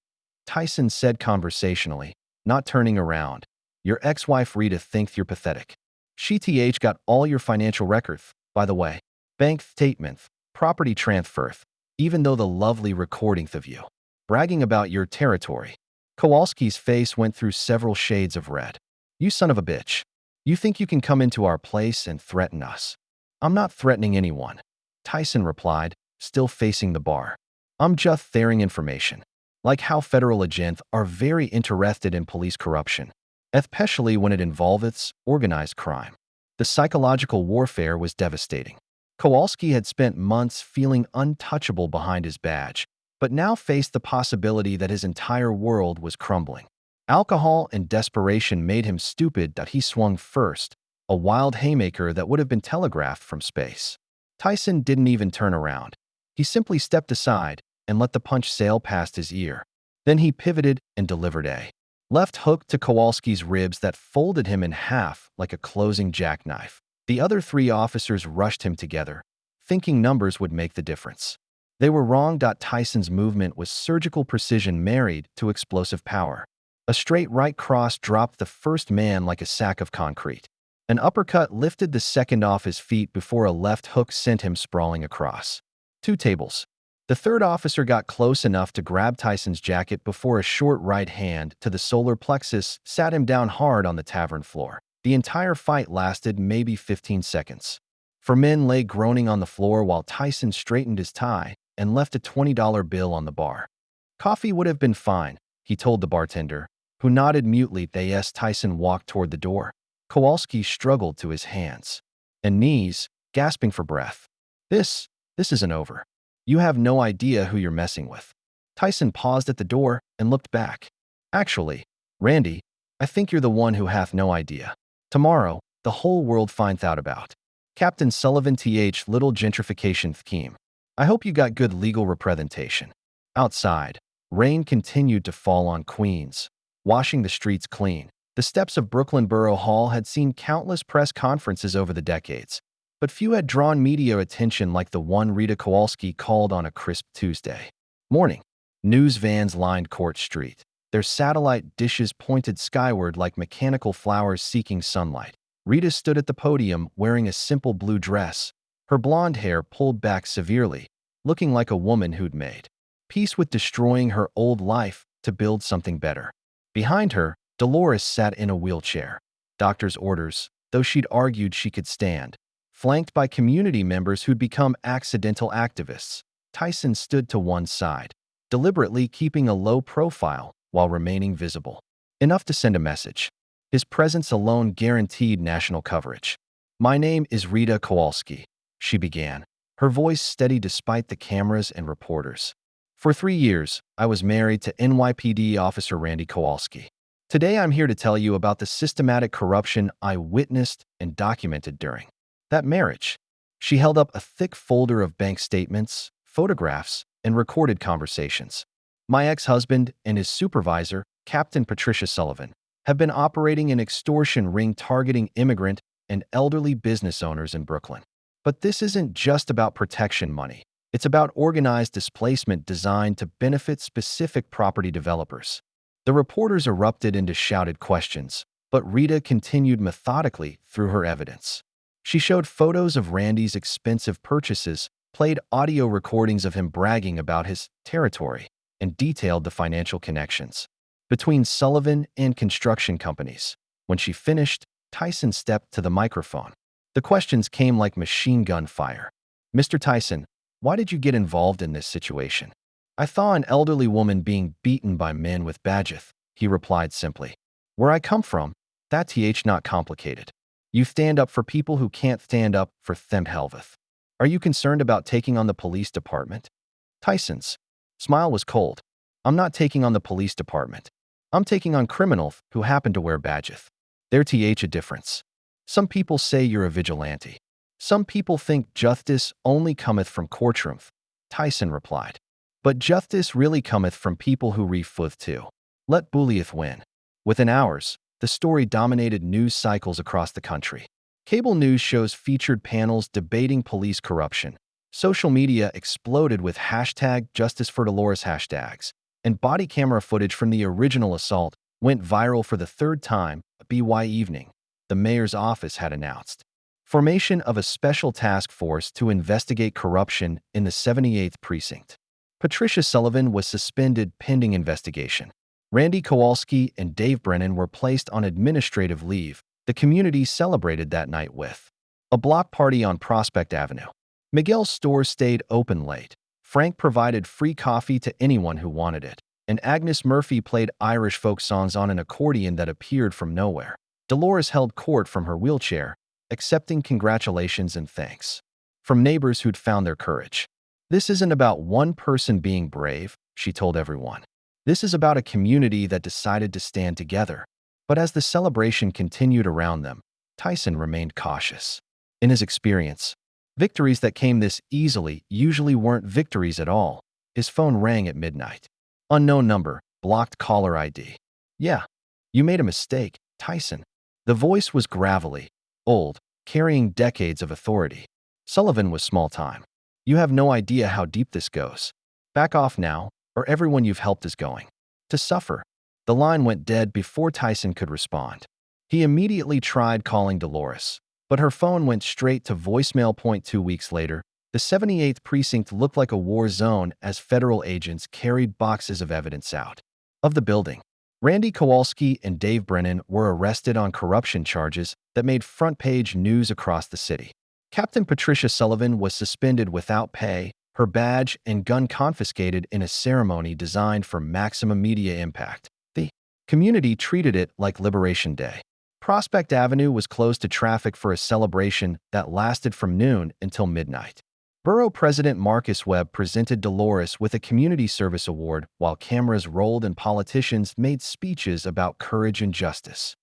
Tyson said conversationally, not turning around, "your ex-wife Rita thinks you're pathetic. She got all your financial records, by the way. Bank statements, property transfers, even though the lovely recordings of you bragging about your territory." Kowalski's face went through several shades of red. "You son of a bitch. You think you can come into our place and threaten us?" "I'm not threatening anyone," Tyson replied, still facing the bar. "I'm just sharing information, like how federal agents are very interested in police corruption, especially when it involves organized crime." The psychological warfare was devastating. Kowalski had spent months feeling untouchable behind his badge, but now faced the possibility that his entire world was crumbling. Alcohol and desperation made him stupid. He swung first, a wild haymaker that would have been telegraphed from space. Tyson didn't even turn around. He simply stepped aside and let the punch sail past his ear. Then he pivoted and delivered a left hook to Kowalski's ribs that folded him in half like a closing jackknife. The other 3 officers rushed him together, thinking numbers would make the difference. They were wrong. Tyson's movement was surgical precision married to explosive power. A straight right cross dropped the first man like a sack of concrete. An uppercut lifted the second off his feet before a left hook sent him sprawling across 2 tables. The 3rd officer got close enough to grab Tyson's jacket before a short right hand to the solar plexus sat him down hard on the tavern floor. The entire fight lasted maybe 15 seconds. 4 men lay groaning on the floor while Tyson straightened his tie and left a $20 bill on the bar. "Coffee would have been fine," he told the bartender, who nodded mutely as Tyson walked toward the door. Kowalski struggled to his hands and knees, gasping for breath. This isn't over. You have no idea who you're messing with." Tyson paused at the door and looked back. "Actually, Randy, I think you're the one who hath no idea. Tomorrow, the whole world finds out about Captain Sullivan's little gentrification scheme. I hope you got good legal representation." Outside, rain continued to fall on Queens, washing the streets clean. The steps of Brooklyn Borough Hall had seen countless press conferences over the decades, but few had drawn media attention like the one Rita Kowalski called on a crisp Tuesday morning. News vans lined Court Street, their satellite dishes pointed skyward like mechanical flowers seeking sunlight. Rita stood at the podium wearing a simple blue dress, her blonde hair pulled back severely, looking like a woman who'd made peace with destroying her old life to build something better. Behind her, Dolores sat in a wheelchair. Doctor's orders, though she'd argued she could stand. Flanked by community members who'd become accidental activists, Tyson stood to one side, deliberately keeping a low profile while remaining visible. Enough to send a message. His presence alone guaranteed national coverage. "My name is Rita Kowalski," she began, her voice steady despite the cameras and reporters. For 3 years, I was married to NYPD Officer Randy Kowalski. Today, I'm here to tell you about the systematic corruption I witnessed and documented during that marriage. She held up a thick folder of bank statements, photographs, and recorded conversations. My ex-husband and his supervisor, Captain Patricia Sullivan, have been operating an extortion ring targeting immigrant and elderly business owners in Brooklyn. But this isn't just about protection money. It's about organized displacement designed to benefit specific property developers. The reporters erupted into shouted questions, but Rita continued methodically through her evidence. She showed photos of Randy's expensive purchases, played audio recordings of him bragging about his territory, and detailed the financial connections between Sullivan and construction companies. When she finished, Tyson stepped to the microphone. The questions came like machine gun fire. "Mr. Tyson, why did you get involved in this situation?" "I saw an elderly woman being beaten by men with badges," he replied simply. "Where I come from, that's not complicated. You stand up for people who can't stand up for themselves. Are you concerned about taking on the police department?" Tyson's smile was cold. "I'm not taking on the police department. I'm taking on criminals who happen to wear badges. There's a difference. Some people say you're a vigilante. Some people think justice only cometh from courtrooms," Tyson replied. "But justice really cometh from people who refuse to let bullies win." Within hours, the story dominated news cycles across the country. Cable news shows featured panels debating police corruption. Social media exploded with #JusticeForDolores hashtags, and body camera footage from the original assault went viral for the third time. By evening, the mayor's office had announced formation of a special task force to investigate corruption in the 78th precinct. Patricia Sullivan was suspended pending investigation. Randy Kowalski and Dave Brennan were placed on administrative leave. The community celebrated that night with a block party on Prospect Avenue. Miguel's store stayed open late. Frank provided free coffee to anyone who wanted it, and Agnes Murphy played Irish folk songs on an accordion that appeared from nowhere. Dolores held court from her wheelchair, accepting congratulations and thanks from neighbors who'd found their courage. "This isn't about one person being brave," she told everyone. "This is about a community that decided to stand together." But as the celebration continued around them, Tyson remained cautious. In his experience, victories that came this easily usually weren't victories at all. His phone rang at midnight. Unknown number, blocked caller ID. "Yeah, you made a mistake, Tyson." The voice was gravelly, old, carrying decades of authority. Sullivan was small time. "You have no idea how deep this goes. Back off now, or everyone you've helped is going to suffer." The line went dead before Tyson could respond. He immediately tried calling Dolores, but her phone went straight to voicemail. 2 weeks later, the 78th precinct looked like a war zone as federal agents carried boxes of evidence out of the building. Randy Kowalski and Dave Brennan were arrested on corruption charges that made front-page news across the city. Captain Patricia Sullivan was suspended without pay, her badge and gun confiscated in a ceremony designed for maximum media impact. The community treated it like Liberation Day. Prospect Avenue was closed to traffic for a celebration that lasted from noon until midnight. Borough President Marcus Webb presented Dolores with a Community Service Award while cameras rolled and politicians made speeches about courage and justice.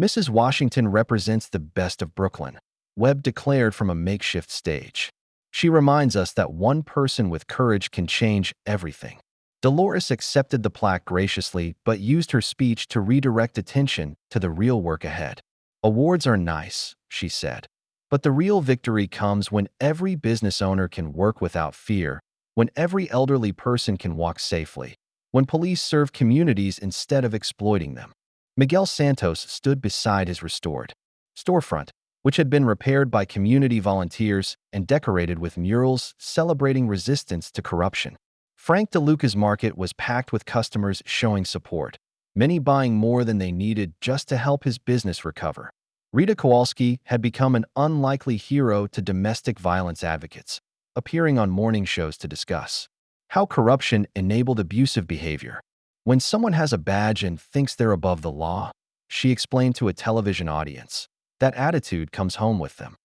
"Mrs. Washington represents the best of Brooklyn," Webb declared from a makeshift stage. "She reminds us that one person with courage can change everything." Dolores accepted the plaque graciously but used her speech to redirect attention to the real work ahead. "Awards are nice," she said, "but the real victory comes when every business owner can work without fear, when every elderly person can walk safely, when police serve communities instead of exploiting them." Miguel Santos stood beside his restored storefront, which had been repaired by community volunteers and decorated with murals celebrating resistance to corruption. Frank DeLuca's market was packed with customers showing support, many buying more than they needed just to help his business recover. Rita Kowalski had become an unlikely hero to domestic violence advocates, appearing on morning shows to discuss how corruption enabled abusive behavior. "When someone has a badge and thinks they're above the law," she explained to a television audience, "that attitude comes home with them."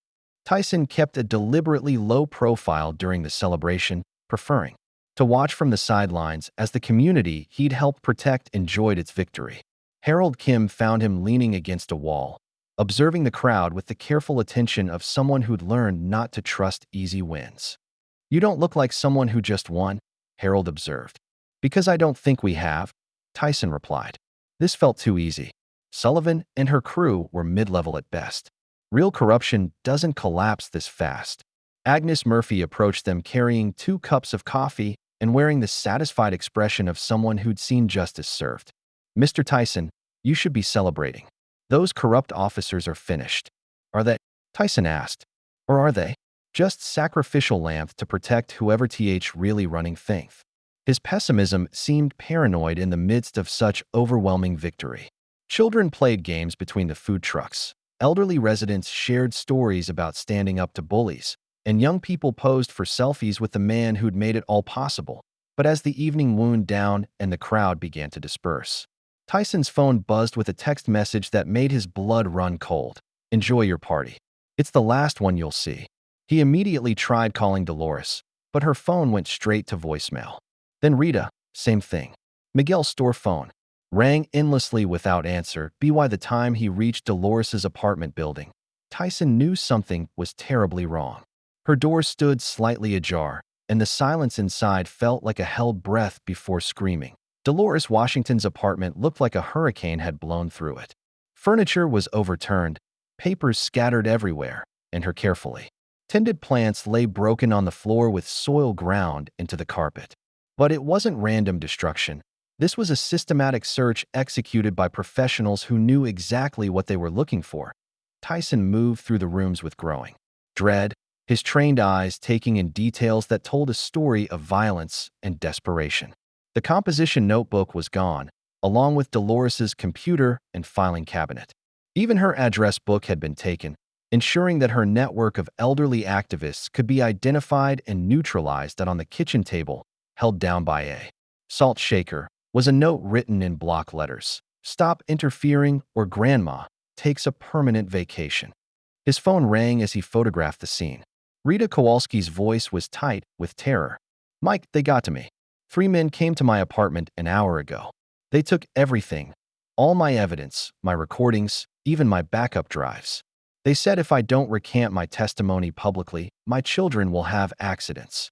Tyson kept a deliberately low profile during the celebration, preferring to watch from the sidelines as the community he'd helped protect enjoyed its victory. Harold Kim found him leaning against a wall, observing the crowd with the careful attention of someone who'd learned not to trust easy wins. "You don't look like someone who just won," Harold observed. "Because I don't think we have," Tyson replied. This felt too easy. Sullivan and her crew were mid-level at best. Real corruption doesn't collapse this fast. Agnes Murphy approached them carrying 2 cups of coffee and wearing the satisfied expression of someone who'd seen justice served. "Mr. Tyson, you should be celebrating. Those corrupt officers are finished." "Are they?" Tyson asked. "Or are they just sacrificial lamb to protect whoever th really running things?" His pessimism seemed paranoid in the midst of such overwhelming victory. Children played games between the food trucks. Elderly residents shared stories about standing up to bullies, and young people posed for selfies with the man who'd made it all possible. But as the evening wound down and the crowd began to disperse, Tyson's phone buzzed with a text message that made his blood run cold. "Enjoy your party. It's the last one you'll see." He immediately tried calling Dolores, but her phone went straight to voicemail. Then Rita, same thing. Miguel's store phone rang endlessly without answer. By the time he reached Dolores's apartment building, Tyson knew something was terribly wrong. Her door stood slightly ajar, and the silence inside felt like a held breath before screaming. Dolores Washington's apartment looked like a hurricane had blown through it. Furniture was overturned, papers scattered everywhere, and her carefully tended plants lay broken on the floor with soil ground into the carpet. But it wasn't random destruction. This was a systematic search executed by professionals who knew exactly what they were looking for. Tyson moved through the rooms with growing dread, his trained eyes taking in details that told a story of violence and desperation. The composition notebook was gone, along with Dolores's computer and filing cabinet. Even her address book had been taken, ensuring that her network of elderly activists could be identified and neutralized. That on the kitchen table, held down by a salt shaker, was a note written in block letters. "Stop interfering or Grandma takes a permanent vacation." His phone rang as he photographed the scene. Rita Kowalski's voice was tight with terror. "Mike, they got to me. 3 men came to my apartment an hour ago. They took everything, all my evidence, my recordings, even my backup drives. They said if I don't recant my testimony publicly, my children will have accidents."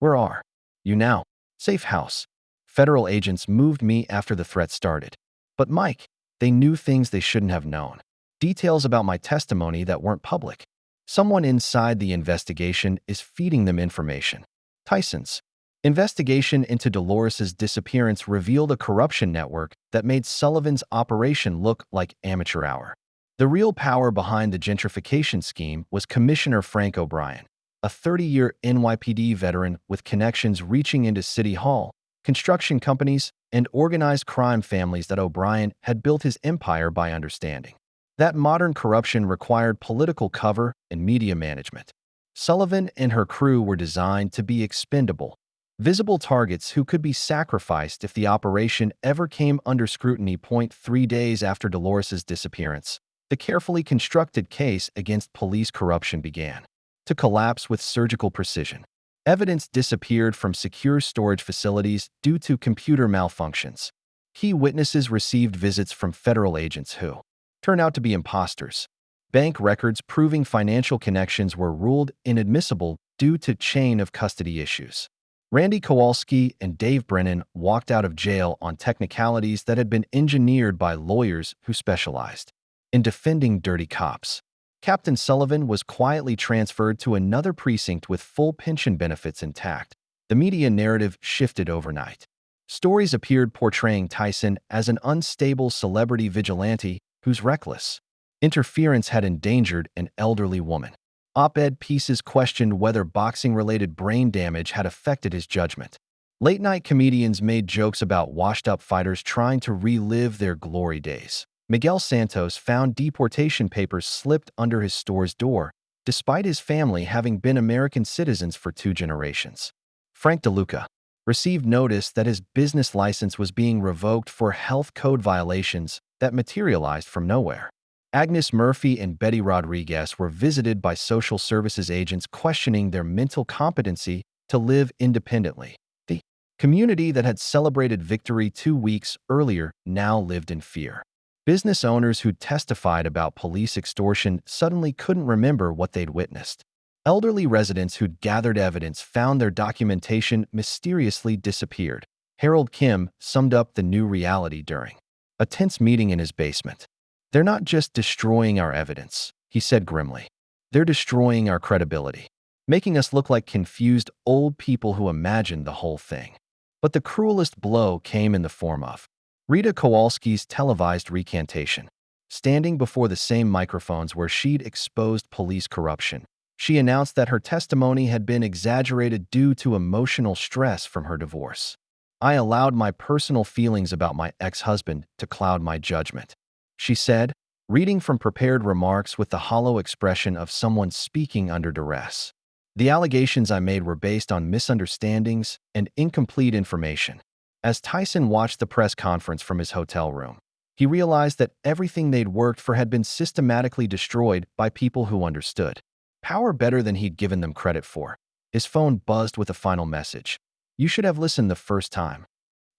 "Where are you now?" "Safe house. Federal agents moved me after the threat started." "But Mike, they knew things they shouldn't have known. Details about my testimony that weren't public. Someone inside the investigation is feeding them information." Tyson's investigation into Dolores's disappearance revealed a corruption network that made Sullivan's operation look like amateur hour. The real power behind the gentrification scheme was Commissioner Frank O'Brien, a 30-year NYPD veteran with connections reaching into City Hall, construction companies, and organized crime families. That O'Brien had built his empire by understanding that modern corruption required political cover and media management. Sullivan and her crew were designed to be expendable, visible targets who could be sacrificed if the operation ever came under scrutiny. 3 days after Dolores's disappearance, the carefully constructed case against police corruption began to collapse with surgical precision. Evidence disappeared from secure storage facilities due to computer malfunctions. Key witnesses received visits from federal agents who turned out to be imposters. Bank records proving financial connections were ruled inadmissible due to chain of custody issues. Randy Kowalski and Dave Brennan walked out of jail on technicalities that had been engineered by lawyers who specialized in defending dirty cops. Captain Sullivan was quietly transferred to another precinct with full pension benefits intact. The media narrative shifted overnight. Stories appeared portraying Tyson as an unstable celebrity vigilante whose reckless interference had endangered an elderly woman. Op-ed pieces questioned whether boxing-related brain damage had affected his judgment. Late-night comedians made jokes about washed-up fighters trying to relive their glory days. Miguel Santos found deportation papers slipped under his store's door, despite his family having been American citizens for 2 generations. Frank DeLuca received notice that his business license was being revoked for health code violations that materialized from nowhere. Agnes Murphy and Betty Rodriguez were visited by social services agents questioning their mental competency to live independently. The Community that had celebrated victory 2 weeks earlier now lived in fear. Business owners who testified about police extortion suddenly couldn't remember what they'd witnessed. Elderly residents who'd gathered evidence found their documentation mysteriously disappeared. Harold Kim summed up the new reality during a tense meeting in his basement. "They're not just destroying our evidence," he said grimly. "They're destroying our credibility, making us look like confused old people who imagined the whole thing." But the cruelest blow came in the form of Rita Kowalski's televised recantation. Standing before the same microphones where she'd exposed police corruption, she announced that her testimony had been exaggerated due to emotional stress from her divorce. "I allowed my personal feelings about my ex-husband to cloud my judgment," she said, reading from prepared remarks with the hollow expression of someone speaking under duress. "The allegations I made were based on misunderstandings and incomplete information." As Tyson watched the press conference from his hotel room, he realized that everything they'd worked for had been systematically destroyed by people who understood power better than he'd given them credit for. His phone buzzed with a final message. "You should have listened the first time."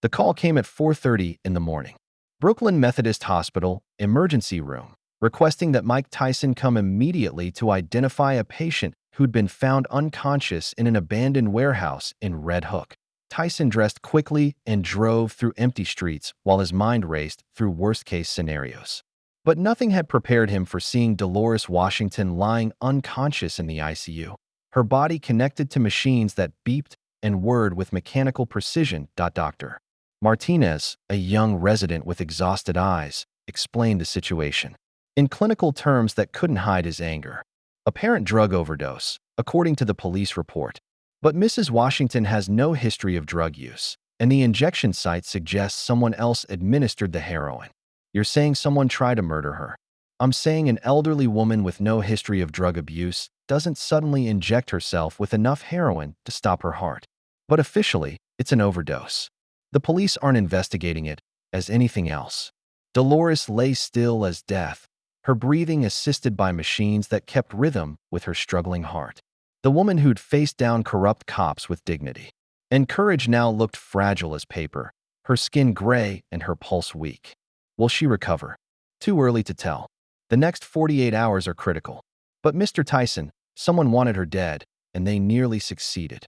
The call came at 4:30 in the morning. Brooklyn Methodist Hospital, emergency room, requesting that Mike Tyson come immediately to identify a patient who'd been found unconscious in an abandoned warehouse in Red Hook. Tyson dressed quickly and drove through empty streets while his mind raced through worst-case scenarios. But nothing had prepared him for seeing Dolores Washington lying unconscious in the ICU, her body connected to machines that beeped and whirred with mechanical precision. Dr. Martinez, a young resident with exhausted eyes, explained the situation in clinical terms that couldn't hide his anger. "Apparent drug overdose, according to the police report. But Mrs. Washington has no history of drug use, and the injection site suggests someone else administered the heroin." "You're saying someone tried to murder her?" "I'm saying an elderly woman with no history of drug abuse doesn't suddenly inject herself with enough heroin to stop her heart. But officially, it's an overdose. The police aren't investigating it as anything else." Dolores lay still as death, her breathing assisted by machines that kept rhythm with her struggling heart. The woman who'd faced down corrupt cops with dignity and courage now looked fragile as paper, her skin gray and her pulse weak. Will she recover? Too early to tell. The next 48 hours are critical. But Mr. Tyson, someone wanted her dead, and they nearly succeeded.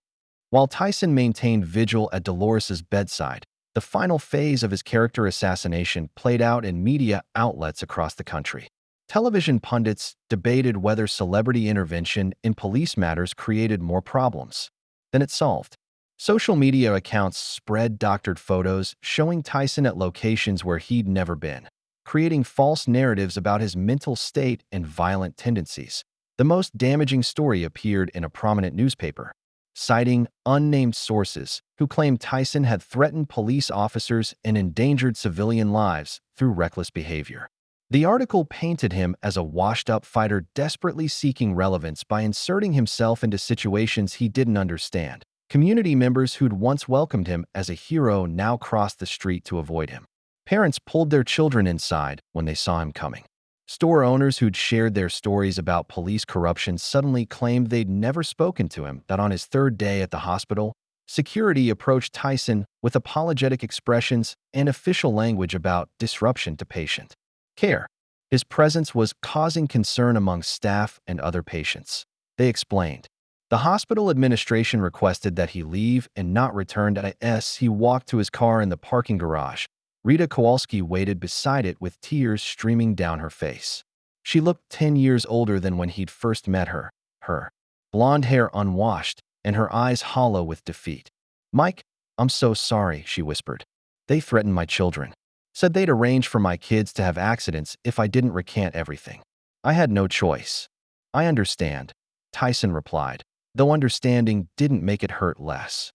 While Tyson maintained vigil at Dolores's bedside, the final phase of his character assassination played out in media outlets across the country. Television pundits debated whether celebrity intervention in police matters created more problems than it solved. Social media accounts spread doctored photos showing Tyson at locations where he'd never been, creating false narratives about his mental state and violent tendencies. The most damaging story appeared in a prominent newspaper, citing unnamed sources who claimed Tyson had threatened police officers and endangered civilian lives through reckless behavior. The article painted him as a washed-up fighter desperately seeking relevance by inserting himself into situations he didn't understand. Community members who'd once welcomed him as a hero now crossed the street to avoid him. Parents pulled their children inside when they saw him coming. Store owners who'd shared their stories about police corruption suddenly claimed they'd never spoken to him. That on his third day at the hospital, security approached Tyson with apologetic expressions and official language about disruption to patient care. His presence was causing concern among staff and other patients. They explained. The hospital administration requested that he leave and not return. As he walked to his car in the parking garage, Rita Kowalski waited beside it with tears streaming down her face. She looked 10 years older than when he'd first met her, her blonde hair unwashed and her eyes hollow with defeat. "Mike, I'm so sorry," she whispered. "They threatened my children. Said they'd arrange for my kids to have accidents if I didn't recant everything. I had no choice." "I understand," Tyson replied, though understanding didn't make it hurt less.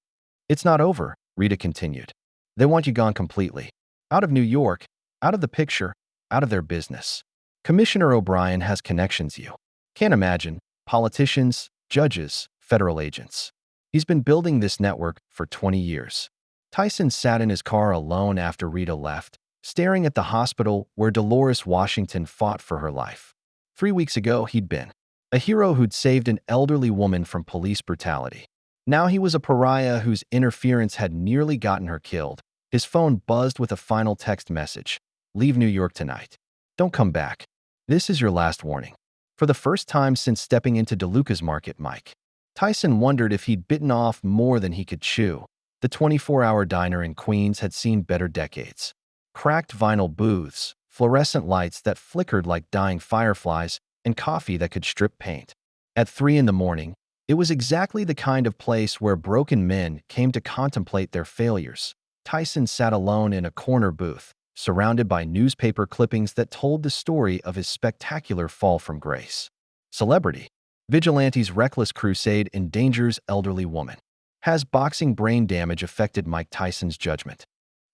"It's not over," Rita continued. "They want you gone completely. Out of New York, out of the picture, out of their business. Commissioner O'Brien has connections you can't imagine, politicians, judges, federal agents. He's been building this network for 20 years. Tyson sat in his car alone after Rita left, staring at the hospital where Dolores Washington fought for her life. 3 weeks ago, he'd been a hero who'd saved an elderly woman from police brutality. Now he was a pariah whose interference had nearly gotten her killed. His phone buzzed with a final text message. Leave New York tonight. Don't come back. This is your last warning. For the first time since stepping into DeLuca's market, Mike Tyson wondered if he'd bitten off more than he could chew. The 24-hour diner in Queens had seen better decades. Cracked vinyl booths, fluorescent lights that flickered like dying fireflies, and coffee that could strip paint. At 3 in the morning, it was exactly the kind of place where broken men came to contemplate their failures. Tyson sat alone in a corner booth, surrounded by newspaper clippings that told the story of his spectacular fall from grace. Celebrity. Vigilante's reckless crusade endangers elderly woman. Has boxing brain damage affected Mike Tyson's judgment?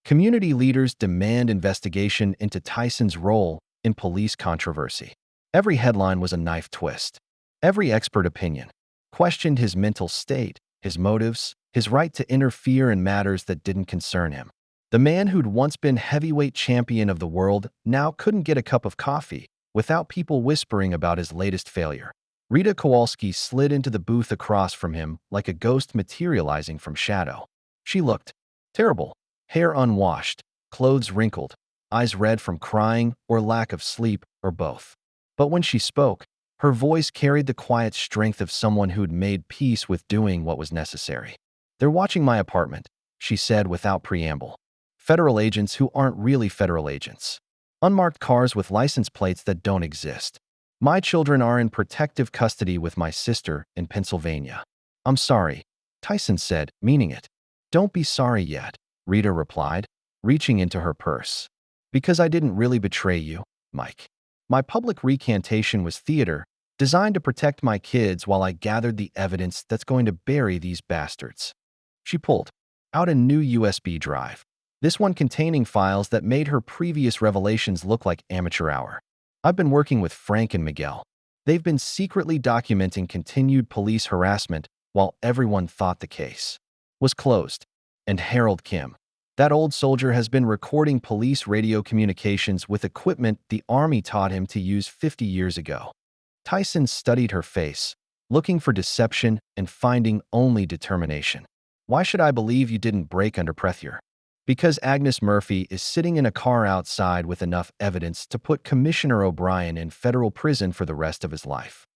Community leaders demand investigation into Tyson's role in police controversy. Every headline was a knife twist. Every expert opinion questioned his mental state, his motives, his right to interfere in matters that didn't concern him. The man who'd once been heavyweight champion of the world now couldn't get a cup of coffee without people whispering about his latest failure. Rita Kowalski slid into the booth across from him like a ghost materializing from shadow. She looked terrible, hair unwashed, clothes wrinkled, eyes red from crying or lack of sleep or both. But when she spoke, her voice carried the quiet strength of someone who'd made peace with doing what was necessary. They're watching my apartment, she said without preamble. Federal agents who aren't really federal agents. Unmarked cars with license plates that don't exist. My children are in protective custody with my sister in Pennsylvania. I'm sorry, Tyson said, meaning it. Don't be sorry yet, Rita replied, reaching into her purse. Because I didn't really betray you, Mike. My public recantation was theater, designed to protect my kids while I gathered the evidence that's going to bury these bastards. She pulled out a new USB drive, this one containing files that made her previous revelations look like amateur hour. I've been working with Frank and Miguel. They've been secretly documenting continued police harassment while everyone thought the case was closed. And Harold Kim, that old soldier, has been recording police radio communications with equipment the Army taught him to use 50 years ago. Tyson studied her face, looking for deception and finding only determination. Why should I believe you didn't break under pressure? Because Agnes Murphy is sitting in a car outside with enough evidence to put Commissioner O'Brien in federal prison for the rest of his life.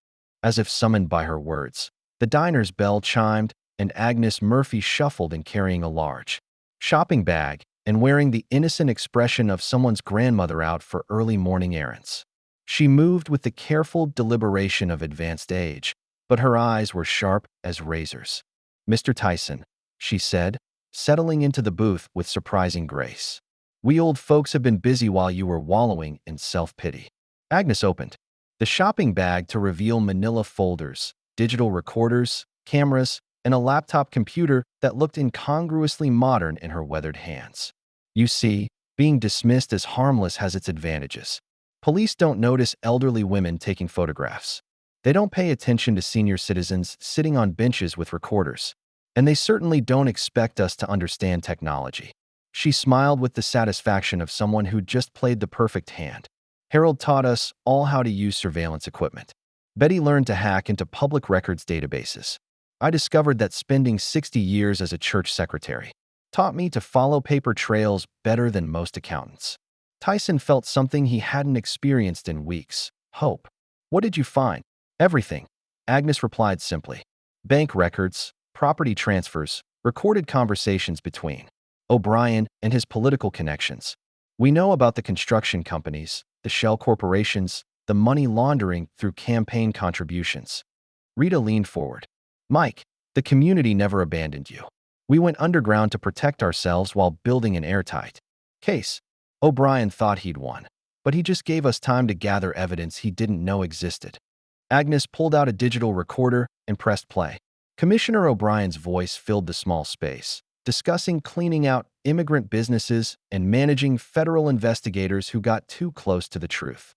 As if summoned by her words, the diner's bell chimed and Agnes Murphy shuffled in, carrying a large shopping bag and wearing the innocent expression of someone's grandmother out for early morning errands. She moved with the careful deliberation of advanced age, but her eyes were sharp as razors. Mr. Tyson, she said, settling into the booth with surprising grace. We old folks have been busy while you were wallowing in self-pity. Agnes opened the shopping bag to reveal manila folders, digital recorders, cameras, and a laptop computer that looked incongruously modern in her weathered hands. You see, being dismissed as harmless has its advantages. Police don't notice elderly women taking photographs. They don't pay attention to senior citizens sitting on benches with recorders. And they certainly don't expect us to understand technology. She smiled with the satisfaction of someone who'd just played the perfect hand. Harold taught us all how to use surveillance equipment. Betty learned to hack into public records databases. I discovered that spending 60 years as a church secretary taught me to follow paper trails better than most accountants. Tyson felt something he hadn't experienced in weeks: hope. What did you find? Everything, Agnes replied simply. Bank records, property transfers, recorded conversations between O'Brien and his political connections. We know about the construction companies, the shell corporations, the money laundering through campaign contributions. Rita leaned forward. Mike, the community never abandoned you. We went underground to protect ourselves while building an airtight case. O'Brien thought he'd won, but he just gave us time to gather evidence he didn't know existed. Agnes pulled out a digital recorder and pressed play. Commissioner O'Brien's voice filled the small space, discussing cleaning out immigrant businesses and managing federal investigators who got too close to the truth.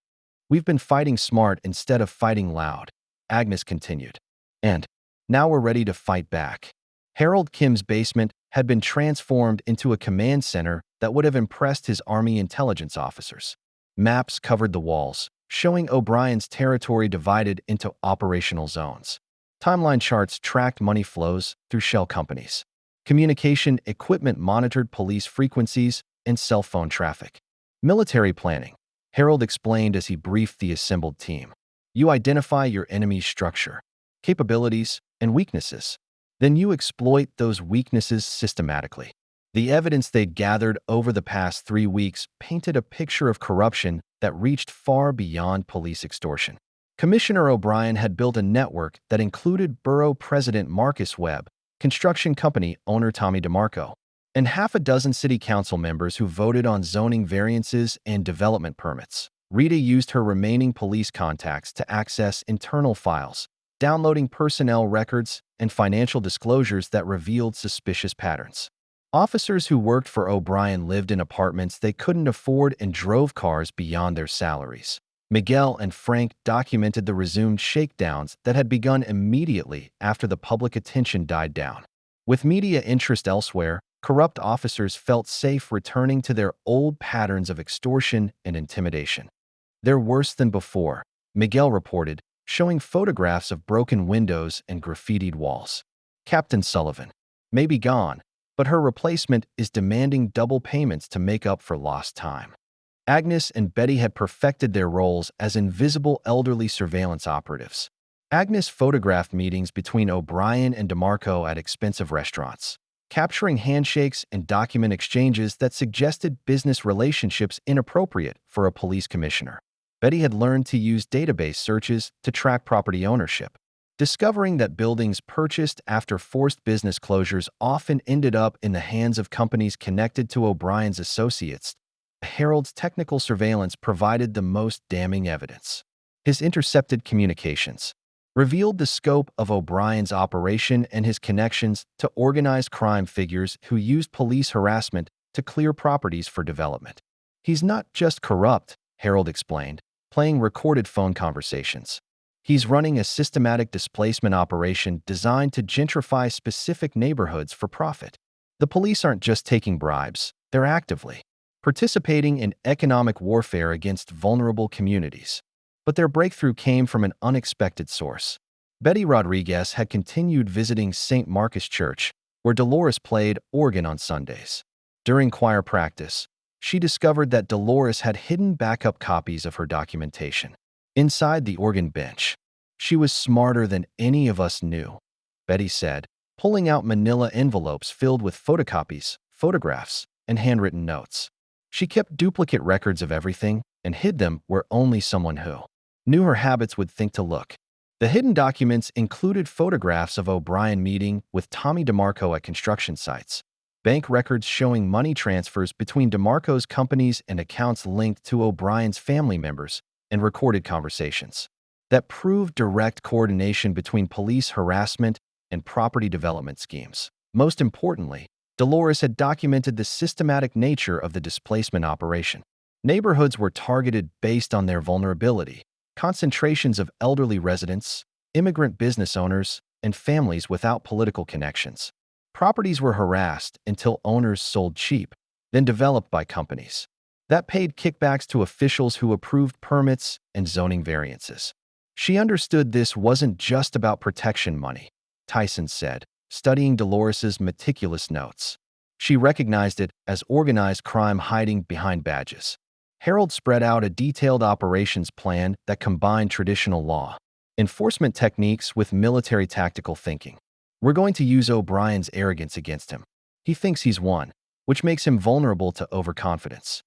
We've been fighting smart instead of fighting loud, Agnes continued. And now we're ready to fight back. Harold Kim's basement had been transformed into a command center that would have impressed his Army intelligence officers. Maps covered the walls, showing O'Brien's territory divided into operational zones. Timeline charts tracked money flows through shell companies. Communication equipment monitored police frequencies and cell phone traffic. Military planning, Harold explained as he briefed the assembled team. You identify your enemy's structure, capabilities, and weaknesses. Then you exploit those weaknesses systematically. The evidence they'd gathered over the past 3 weeks painted a picture of corruption that reached far beyond police extortion. Commissioner O'Brien had built a network that included Borough President Marcus Webb, construction company owner Tommy DeMarco, and half a dozen city council members who voted on zoning variances and development permits. Rita used her remaining police contacts to access internal files, downloading personnel records and financial disclosures that revealed suspicious patterns. Officers who worked for O'Brien lived in apartments they couldn't afford and drove cars beyond their salaries. Miguel and Frank documented the resumed shakedowns that had begun immediately after the public attention died down. With media interest elsewhere, corrupt officers felt safe returning to their old patterns of extortion and intimidation. They're worse than before, Miguel reported, showing photographs of broken windows and graffitied walls. Captain Sullivan may be gone, but her replacement is demanding double payments to make up for lost time. Agnes and Betty had perfected their roles as invisible elderly surveillance operatives. Agnes photographed meetings between O'Brien and DeMarco at expensive restaurants, capturing handshakes and document exchanges that suggested business relationships inappropriate for a police commissioner. Betty had learned to use database searches to track property ownership, discovering that buildings purchased after forced business closures often ended up in the hands of companies connected to O'Brien's associates. Harold's technical surveillance provided the most damning evidence. His intercepted communications revealed the scope of O'Brien's operation and his connections to organized crime figures who used police harassment to clear properties for development. He's not just corrupt, Harold explained, playing recorded phone conversations. He's running a systematic displacement operation designed to gentrify specific neighborhoods for profit. The police aren't just taking bribes, they're actively participating in economic warfare against vulnerable communities. But their breakthrough came from an unexpected source. Betty Rodriguez had continued visiting St. Marcus Church, where Dolores played organ on Sundays. During choir practice, she discovered that Dolores had hidden backup copies of her documentation inside the organ bench. She was smarter than any of us knew, Betty said, pulling out manila envelopes filled with photocopies, photographs, and handwritten notes. She kept duplicate records of everything and hid them where only someone who knew her habits would think to look. The hidden documents included photographs of O'Brien meeting with Tommy DeMarco at construction sites, bank records showing money transfers between DeMarco's companies and accounts linked to O'Brien's family members, and recorded conversations that proved direct coordination between police harassment and property development schemes. Most importantly, Dolores had documented the systematic nature of the displacement operation. Neighborhoods were targeted based on their vulnerability, concentrations of elderly residents, immigrant business owners, and families without political connections. Properties were harassed until owners sold cheap, then developed by companies that paid kickbacks to officials who approved permits and zoning variances. She understood this wasn't just about protection money, Tyson said, studying Dolores's meticulous notes. She recognized it as organized crime hiding behind badges. Harold spread out a detailed operations plan that combined traditional law enforcement techniques with military tactical thinking. We're going to use O'Brien's arrogance against him. He thinks he's won, which makes him vulnerable to overconfidence.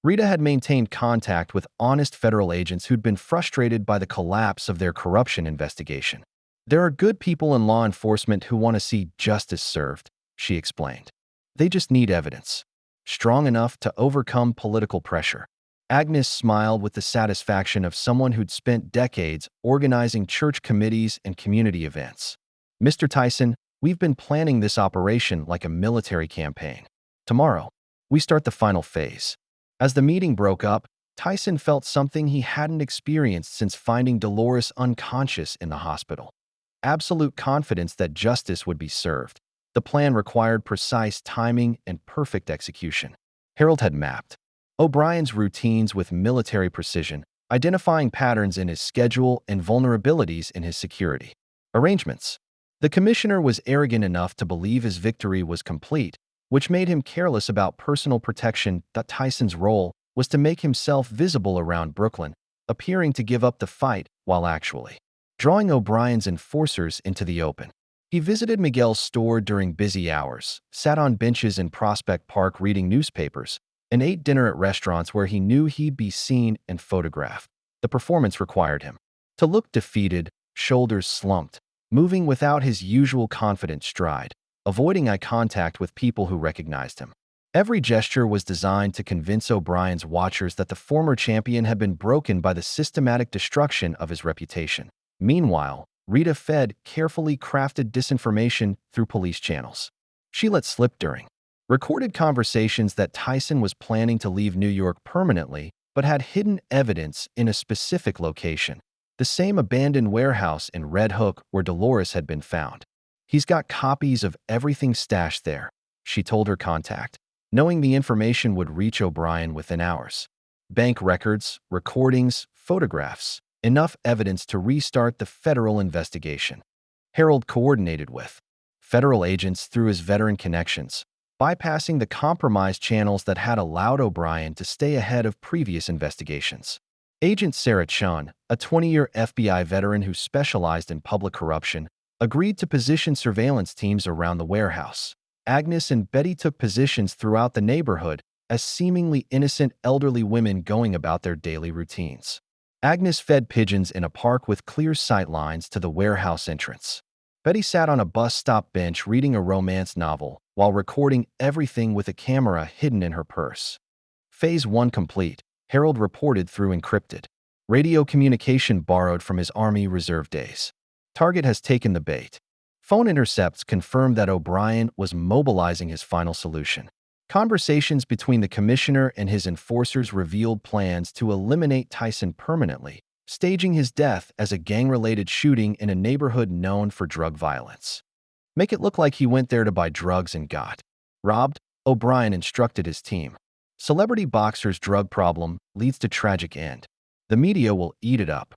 Rita had maintained contact with honest federal agents who'd been frustrated by the collapse of their corruption investigation. There are good people in law enforcement who want to see justice served, she explained. They just need evidence, strong enough to overcome political pressure. Agnes smiled with the satisfaction of someone who'd spent decades organizing church committees and community events. Mr. Tyson, we've been planning this operation like a military campaign. Tomorrow, we start the final phase. As the meeting broke up, Tyson felt something he hadn't experienced since finding Dolores unconscious in the hospital. Absolute confidence that justice would be served. The plan required precise timing and perfect execution. Harold had mapped O'Brien's routines with military precision, identifying patterns in his schedule and vulnerabilities in his security. Arrangements. The commissioner was arrogant enough to believe his victory was complete, which made him careless about personal protection. Tyson's role was to make himself visible around Brooklyn, appearing to give up the fight while actually drawing O'Brien's enforcers into the open. He visited Miguel's store during busy hours, sat on benches in Prospect Park reading newspapers, and ate dinner at restaurants where he knew he'd be seen and photographed. The performance required him to look defeated, shoulders slumped, moving without his usual confident stride, avoiding eye contact with people who recognized him. Every gesture was designed to convince O'Brien's watchers that the former champion had been broken by the systematic destruction of his reputation. Meanwhile, Rita fed carefully crafted disinformation through police channels. She let slip during recorded conversations that Tyson was planning to leave New York permanently, but had hidden evidence in a specific location, the same abandoned warehouse in Red Hook where Dolores had been found. "He's got copies of everything stashed there," she told her contact, knowing the information would reach O'Brien within hours. Bank records, recordings, photographs, enough evidence to restart the federal investigation. Harold coordinated with federal agents through his veteran connections, bypassing the compromised channels that had allowed O'Brien to stay ahead of previous investigations. Agent Sarah Chun, a 20-year FBI veteran who specialized in public corruption, agreed to position surveillance teams around the warehouse. Agnes and Betty took positions throughout the neighborhood as seemingly innocent elderly women going about their daily routines. Agnes fed pigeons in a park with clear sight lines to the warehouse entrance. Betty sat on a bus stop bench reading a romance novel while recording everything with a camera hidden in her purse. Phase 1 complete, Harold reported through encrypted radio communication borrowed from his Army Reserve days. Target has taken the bait. Phone intercepts confirmed that O'Brien was mobilizing his final solution. Conversations between the commissioner and his enforcers revealed plans to eliminate Tyson permanently, staging his death as a gang-related shooting in a neighborhood known for drug violence. "Make it look like he went there to buy drugs and got robbed," O'Brien instructed his team. "Celebrity boxer's drug problem leads to tragic end. The media will eat it up."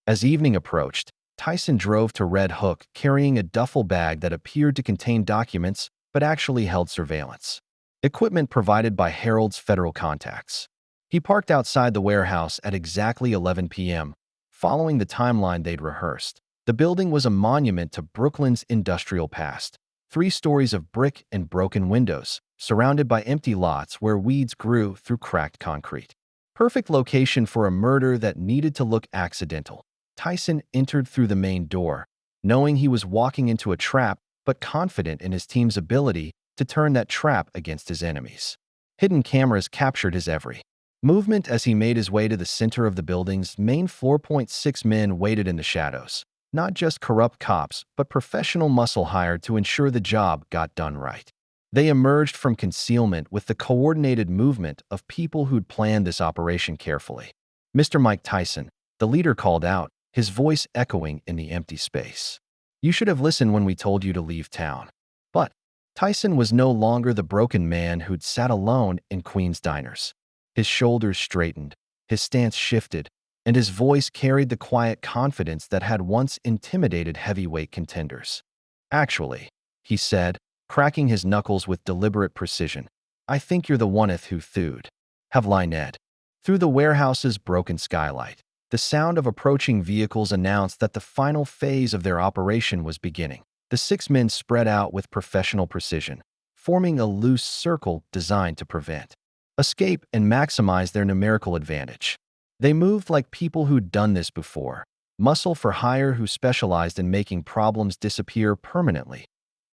As evening approached, Tyson drove to Red Hook carrying a duffel bag that appeared to contain documents but actually held surveillance equipment provided by Harold's federal contacts. He parked outside the warehouse at exactly 11 p.m., following the timeline they'd rehearsed. The building was a monument to Brooklyn's industrial past. 3 stories of brick and broken windows, surrounded by empty lots where weeds grew through cracked concrete. Perfect location for a murder that needed to look accidental. Tyson entered through the main door, knowing he was walking into a trap, but confident in his team's ability to turn that trap against his enemies. Hidden cameras captured his every movement as he made his way to the center of the building's main floor. 6 men waited in the shadows, not just corrupt cops, but professional muscle hired to ensure the job got done right. They emerged from concealment with the coordinated movement of people who'd planned this operation carefully. "Mr. Mike Tyson," the leader called out, his voice echoing in the empty space. "You should have listened when we told you to leave town." But Tyson was no longer the broken man who'd sat alone in Queen's diners. His shoulders straightened, his stance shifted, and his voice carried the quiet confidence that had once intimidated heavyweight contenders. "Actually," he said, cracking his knuckles with deliberate precision, "I think you're the oneth who thewed have Lynette." Through the warehouse's broken skylight, the sound of approaching vehicles announced that the final phase of their operation was beginning. The 6 men spread out with professional precision, forming a loose circle designed to prevent escape and maximize their numerical advantage. They moved like people who'd done this before, muscle for hire who specialized in making problems disappear permanently.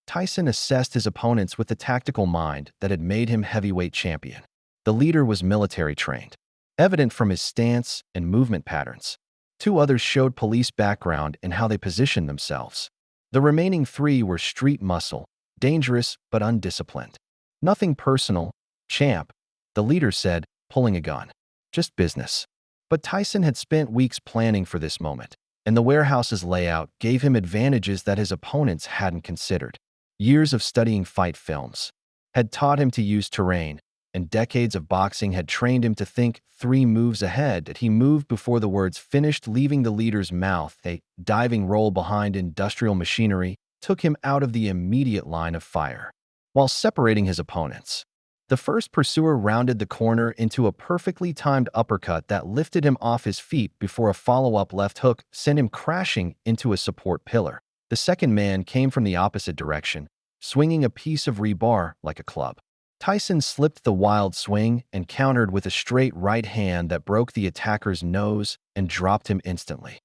Tyson assessed his opponents with the tactical mind that had made him heavyweight champion. The leader was military trained, evident from his stance and movement patterns. 2 others showed police background in how they positioned themselves. The remaining 3 were street muscle, dangerous but undisciplined. "Nothing personal, champ," the leader said, pulling a gun. "Just business." But Tyson had spent weeks planning for this moment, and the warehouse's layout gave him advantages that his opponents hadn't considered. Years of studying fight films had taught him to use terrain, and decades of boxing had trained him to think 3 moves ahead. That he moved before the words finished, leaving the leader's mouth. A diving roll behind industrial machinery took him out of the immediate line of fire. While separating his opponents, the first pursuer rounded the corner into a perfectly timed uppercut that lifted him off his feet before a follow-up left hook sent him crashing into a support pillar. The second man came from the opposite direction, swinging a piece of rebar like a club. Tyson slipped the wild swing and countered with a straight right hand that broke the attacker's nose and dropped him instantly.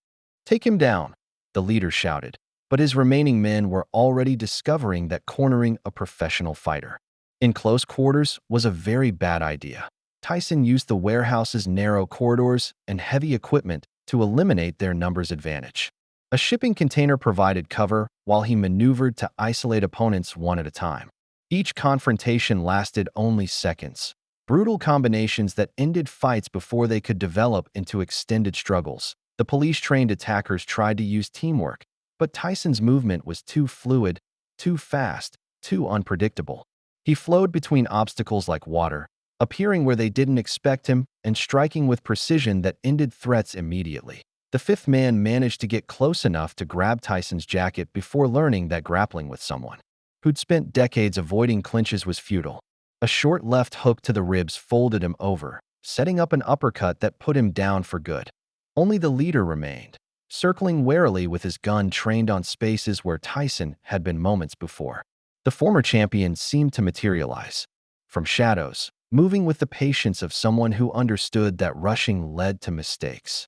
"Take him down," the leader shouted, but his remaining men were already discovering that cornering a professional fighter in close quarters was a very bad idea. Tyson used the warehouse's narrow corridors and heavy equipment to eliminate their numbers advantage. A shipping container provided cover while he maneuvered to isolate opponents one at a time. Each confrontation lasted only seconds, brutal combinations that ended fights before they could develop into extended struggles. The police-trained attackers tried to use teamwork, but Tyson's movement was too fluid, too fast, too unpredictable. He flowed between obstacles like water, appearing where they didn't expect him and striking with precision that ended threats immediately. The fifth man managed to get close enough to grab Tyson's jacket before learning that grappling with someone who'd spent decades avoiding clinches was futile. A short left hook to the ribs folded him over, setting up an uppercut that put him down for good. Only the leader remained, circling warily with his gun trained on spaces where Tyson had been moments before. The former champion seemed to materialize from shadows, moving with the patience of someone who understood that rushing led to mistakes.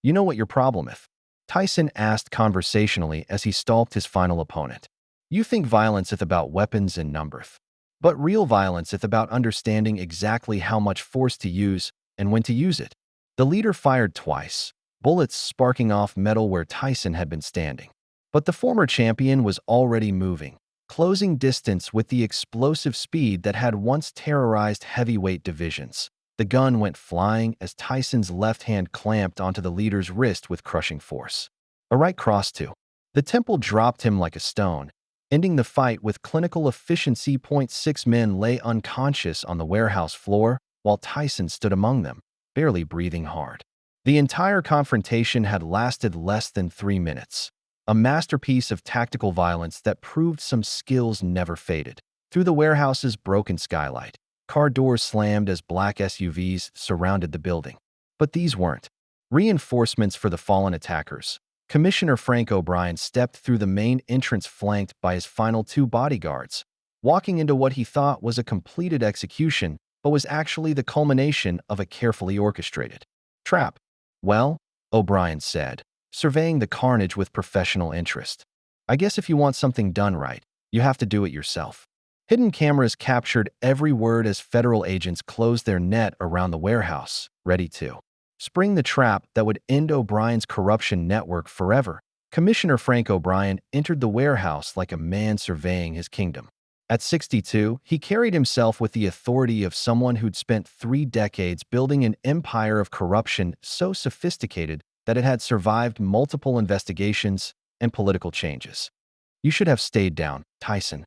"You know what your problem is?" Tyson asked conversationally as he stalked his final opponent. "You think violence is about weapons and numbers. But real violence is about understanding exactly how much force to use and when to use it." The leader fired twice, bullets sparking off metal where Tyson had been standing. But the former champion was already moving, closing distance with the explosive speed that had once terrorized heavyweight divisions. The gun went flying as Tyson's left hand clamped onto the leader's wrist with crushing force. A right cross to the temple dropped him like a stone, ending the fight with clinical efficiency. 6 men lay unconscious on the warehouse floor while Tyson stood among them, barely breathing hard. The entire confrontation had lasted less than 3 minutes, a masterpiece of tactical violence that proved some skills never faded. Through the warehouse's broken skylight, car doors slammed as black SUVs surrounded the building. But these weren't reinforcements for the fallen attackers. Commissioner Frank O'Brien stepped through the main entrance flanked by his final 2 bodyguards, walking into what he thought was a completed execution, but was actually the culmination of a carefully orchestrated trap. "Well," O'Brien said, surveying the carnage with professional interest, "I guess if you want something done right, you have to do it yourself." Hidden cameras captured every word as federal agents closed their net around the warehouse, ready to spring the trap that would end O'Brien's corruption network forever. Commissioner Frank O'Brien entered the warehouse like a man surveying his kingdom. At 62, he carried himself with the authority of someone who'd spent 3 decades building an empire of corruption so sophisticated that it had survived multiple investigations and political changes. "You should have stayed down, Tyson,"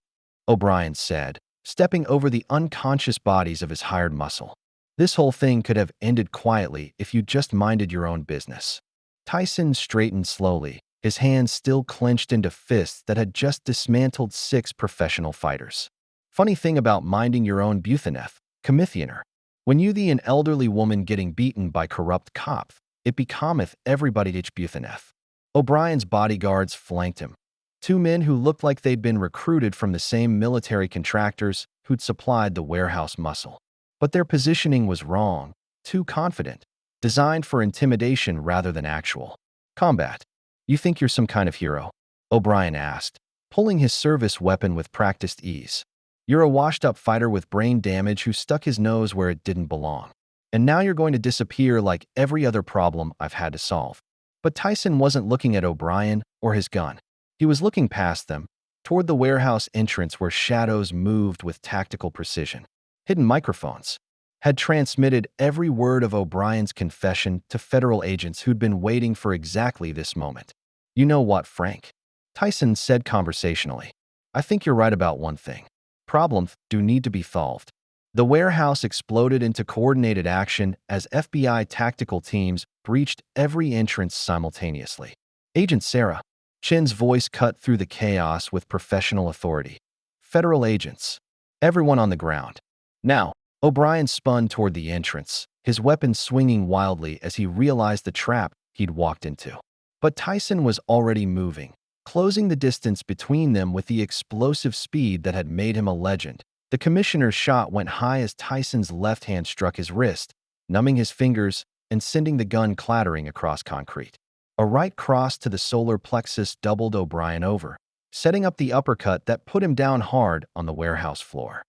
O'Brien said, stepping over the unconscious bodies of his hired muscle. "This whole thing could have ended quietly if you just minded your own business." Tyson straightened slowly, his hands still clenched into fists that had just dismantled 6 professional fighters. "Funny thing about minding your own business, Commissioner. When you the an elderly woman getting beaten by corrupt cops, it becometh everybody's business." O'Brien's bodyguards flanked him. 2 men who looked like they'd been recruited from the same military contractors who'd supplied the warehouse muscle. But their positioning was wrong, too confident, designed for intimidation rather than actual combat. "You think you're some kind of hero?" O'Brien asked, pulling his service weapon with practiced ease. "You're a washed-up fighter with brain damage who stuck his nose where it didn't belong. And now you're going to disappear like every other problem I've had to solve." But Tyson wasn't looking at O'Brien or his gun. He was looking past them, toward the warehouse entrance where shadows moved with tactical precision. Hidden microphones had transmitted every word of O'Brien's confession to federal agents who'd been waiting for exactly this moment. "You know what, Frank?" Tyson said conversationally. "I think you're right about one thing. Problems do need to be solved. The warehouse exploded into coordinated action as FBI tactical teams breached every entrance simultaneously. Agent Sarah Chin's voice cut through the chaos with professional authority. Federal agents. Everyone on the ground. Now, O'Brien spun toward the entrance, his weapon swinging wildly as he realized the trap he'd walked into. But Tyson was already moving, closing the distance between them with the explosive speed that had made him a legend. The commissioner's shot went high as Tyson's left hand struck his wrist, numbing his fingers and sending the gun clattering across concrete. A right cross to the solar plexus doubled O'Brien over, setting up the uppercut that put him down hard on the warehouse floor.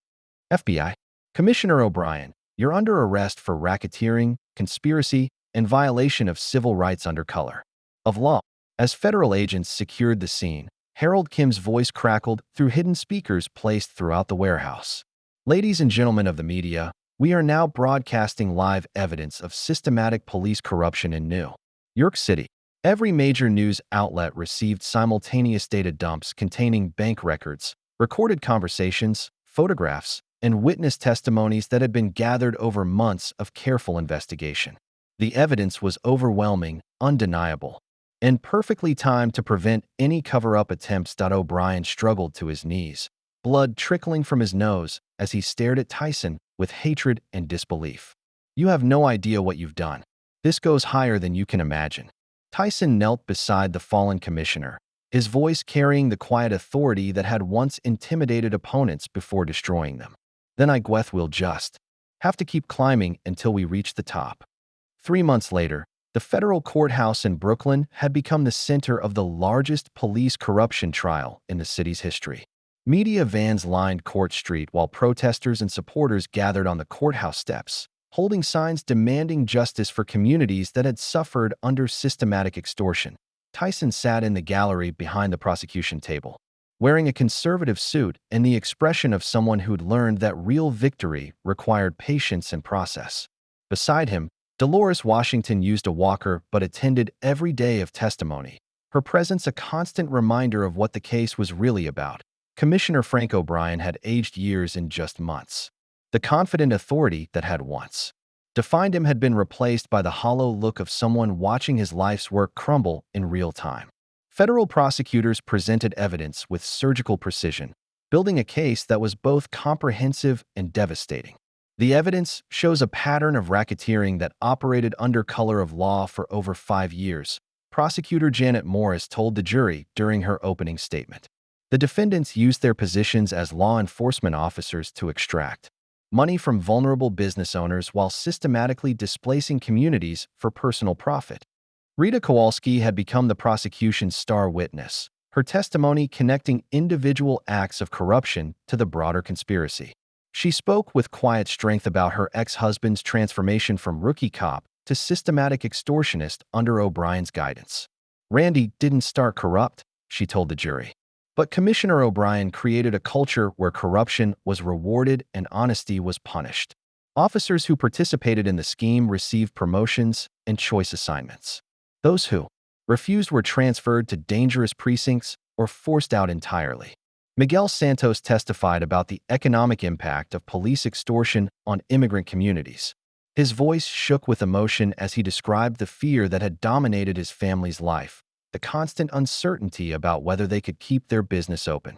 FBI. Commissioner O'Brien, you're under arrest for racketeering, conspiracy, and violation of civil rights under color of law. As federal agents secured the scene, Harold Kim's voice crackled through hidden speakers placed throughout the warehouse. Ladies and gentlemen of the media, we are now broadcasting live evidence of systematic police corruption in New York City. Every major news outlet received simultaneous data dumps containing bank records, recorded conversations, photographs, and witness testimonies that had been gathered over months of careful investigation. The evidence was overwhelming, undeniable, and perfectly timed to prevent any cover-up attempts. O'Brien struggled to his knees, blood trickling from his nose as he stared at Tyson with hatred and disbelief. You have no idea what you've done. This goes higher than you can imagine. Tyson knelt beside the fallen commissioner, his voice carrying the quiet authority that had once intimidated opponents before destroying them. Then we'll just have to keep climbing until we reach the top. 3 months later, the federal courthouse in Brooklyn had become the center of the largest police corruption trial in the city's history. Media vans lined Court Street while protesters and supporters gathered on the courthouse steps, holding signs demanding justice for communities that had suffered under systematic extortion. Tyson sat in the gallery behind the prosecution table, wearing a conservative suit and the expression of someone who'd learned that real victory required patience and process. Beside him, Dolores Washington used a walker but attended every day of testimony, her presence a constant reminder of what the case was really about. Commissioner Frank O'Brien had aged years in just months. The confident authority that had once defined him had been replaced by the hollow look of someone watching his life's work crumble in real time. Federal prosecutors presented evidence with surgical precision, building a case that was both comprehensive and devastating. The evidence shows a pattern of racketeering that operated under color of law for over 5 years, Prosecutor Janet Morris told the jury during her opening statement. The defendants used their positions as law enforcement officers to extract money from vulnerable business owners while systematically displacing communities for personal profit. Rita Kowalski had become the prosecution's star witness, her testimony connecting individual acts of corruption to the broader conspiracy. She spoke with quiet strength about her ex-husband's transformation from rookie cop to systematic extortionist under O'Brien's guidance. Randy didn't start corrupt, she told the jury. But Commissioner O'Brien created a culture where corruption was rewarded and honesty was punished. Officers who participated in the scheme received promotions and choice assignments. Those who refused were transferred to dangerous precincts or forced out entirely. Miguel Santos testified about the economic impact of police extortion on immigrant communities. His voice shook with emotion as he described the fear that had dominated his family's life, the constant uncertainty about whether they could keep their business open.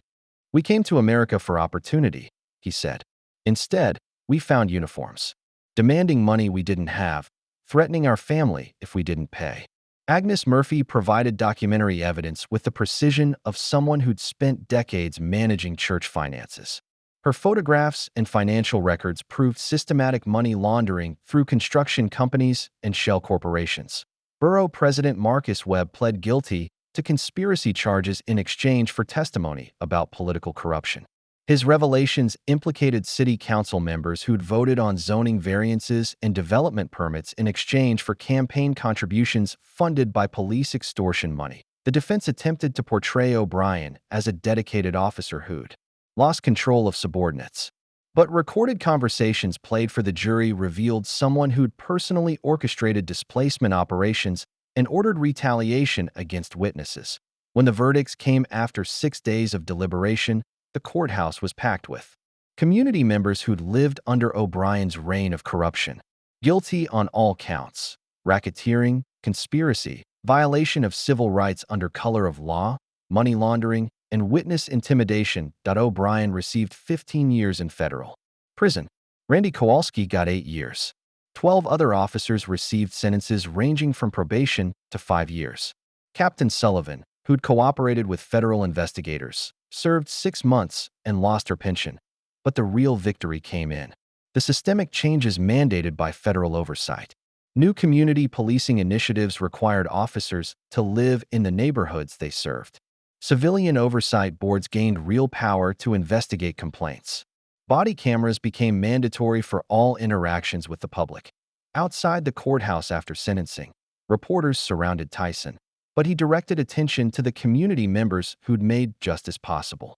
"We came to America for opportunity," he said. "Instead, we found uniforms, demanding money we didn't have, threatening our family if we didn't pay." Agnes Murphy provided documentary evidence with the precision of someone who'd spent decades managing church finances. Her photographs and financial records proved systematic money laundering through construction companies and shell corporations. Borough President Marcus Webb pled guilty to conspiracy charges in exchange for testimony about political corruption. His revelations implicated city council members who'd voted on zoning variances and development permits in exchange for campaign contributions funded by police extortion money. The defense attempted to portray O'Brien as a dedicated officer who'd lost control of subordinates. But recorded conversations played for the jury revealed someone who'd personally orchestrated displacement operations and ordered retaliation against witnesses. When the verdicts came after 6 days of deliberation, the courthouse was packed with Community members who'd lived under O'Brien's reign of corruption, guilty on all counts: racketeering, conspiracy, violation of civil rights under color of law, money laundering, and witness intimidation. O'Brien received 15 years in federal prison. Randy Kowalski got 8 years. 12 other officers received sentences ranging from probation to 5 years. Captain Sullivan, who'd cooperated with federal investigators, served 6 months and lost her pension. But the real victory came in the systemic changes mandated by federal oversight. New community policing initiatives required officers to live in the neighborhoods they served. Civilian oversight boards gained real power to investigate complaints. Body cameras became mandatory for all interactions with the public. Outside the courthouse after sentencing, reporters surrounded Tyson, but he directed attention to the community members who'd made justice possible.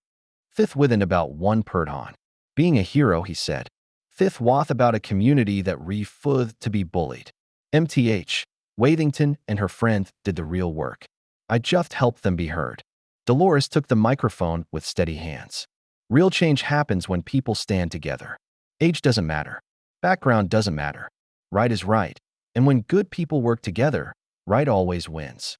Fifth within about one pert on. Being a hero, he said. Fifth wath about a community that refused to be bullied. MTH, Wathington and her friend did the real work. I just helped them be heard. Dolores took the microphone with steady hands. Real change happens when people stand together. Age doesn't matter. Background doesn't matter. Right is right. And when good people work together, right always wins.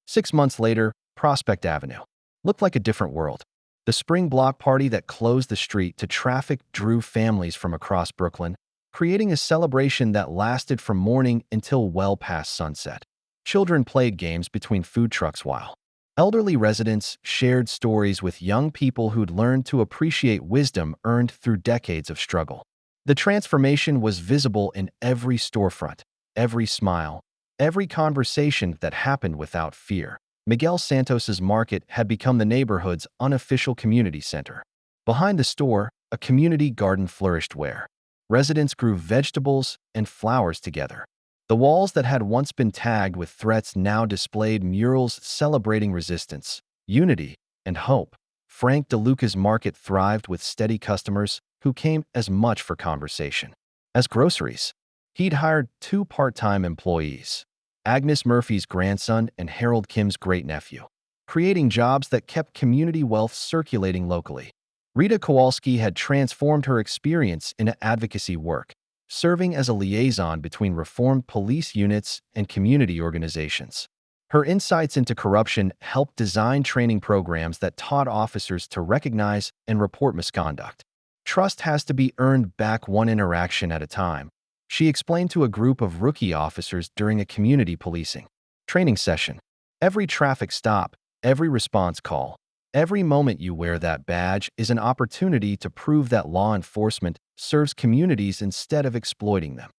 6 months later, Prospect Avenue looked like a different world. The spring block party that closed the street to traffic drew families from across Brooklyn, creating a celebration that lasted from morning until well past sunset. Children played games between food trucks while elderly residents shared stories with young people who'd learned to appreciate wisdom earned through decades of struggle. The transformation was visible in every storefront, every smile, every conversation that happened without fear. Miguel Santos's market had become the neighborhood's unofficial community center. Behind the store, a community garden flourished where residents grew vegetables and flowers together. The walls that had once been tagged with threats now displayed murals celebrating resistance, unity, and hope. Frank DeLuca's market thrived with steady customers who came as much for conversation as groceries. He'd hired 2 part-time employees, Agnes Murphy's grandson and Harold Kim's great-nephew, creating jobs that kept community wealth circulating locally. Rita Kowalski had transformed her experience into advocacy work, serving as a liaison between reformed police units and community organizations. Her insights into corruption helped design training programs that taught officers to recognize and report misconduct. Trust has to be earned back one interaction at a time, she explained to a group of rookie officers during a community policing training session. Every traffic stop, every response call, every moment you wear that badge is an opportunity to prove that law enforcement serves communities instead of exploiting them.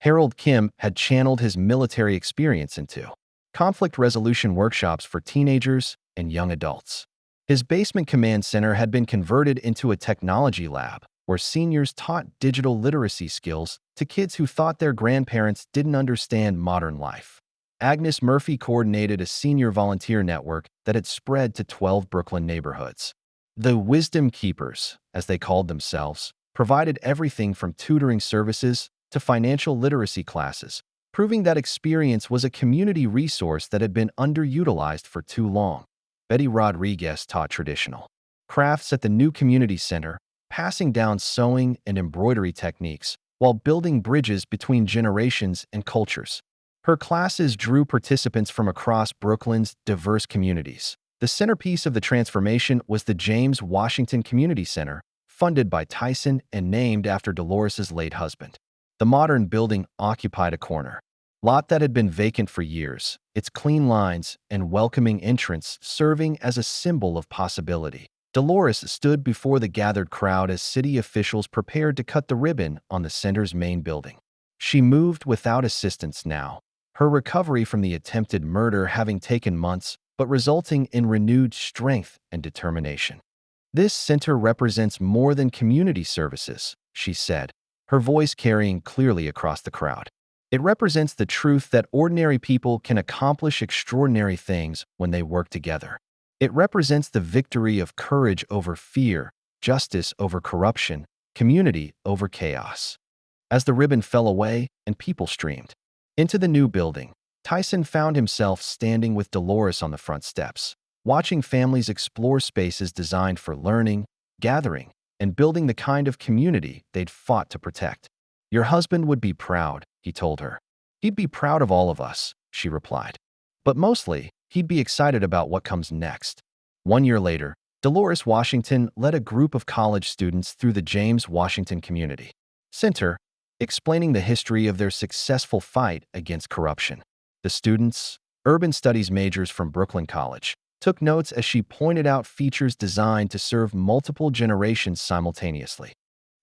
Harold Kim had channeled his military experience into conflict resolution workshops for teenagers and young adults. His basement command center had been converted into a technology lab where seniors taught digital literacy skills to kids who thought their grandparents didn't understand modern life. Agnes Murphy coordinated a senior volunteer network that had spread to 12 Brooklyn neighborhoods. The Wisdom Keepers, as they called themselves, provided everything from tutoring services to financial literacy classes, proving that experience was a community resource that had been underutilized for too long. Betty Rodriguez taught traditional crafts at the new community center, passing down sewing and embroidery techniques while building bridges between generations and cultures. Her classes drew participants from across Brooklyn's diverse communities. The centerpiece of the transformation was the James Washington Community Center, funded by Tyson and named after Dolores's late husband. The modern building occupied a corner lot that had been vacant for years, its clean lines and welcoming entrance serving as a symbol of possibility. Dolores stood before the gathered crowd as city officials prepared to cut the ribbon on the center's main building. She moved without assistance now, her recovery from the attempted murder having taken months, but resulting in renewed strength and determination. This center represents more than community services, she said, her voice carrying clearly across the crowd. It represents the truth that ordinary people can accomplish extraordinary things when they work together. It represents the victory of courage over fear, justice over corruption, community over chaos. As the ribbon fell away and people streamed into the new building, Tyson found himself standing with Dolores on the front steps, watching families explore spaces designed for learning, gathering, and building the kind of community they'd fought to protect. "Your husband would be proud," he told her. "He'd be proud of all of us," she replied. "But mostly, he'd be excited about what comes next." 1 year later, Dolores Washington led a group of college students through the James Washington Community Center, explaining the history of their successful fight against corruption. The students, urban studies majors from Brooklyn College, took notes as she pointed out features designed to serve multiple generations simultaneously.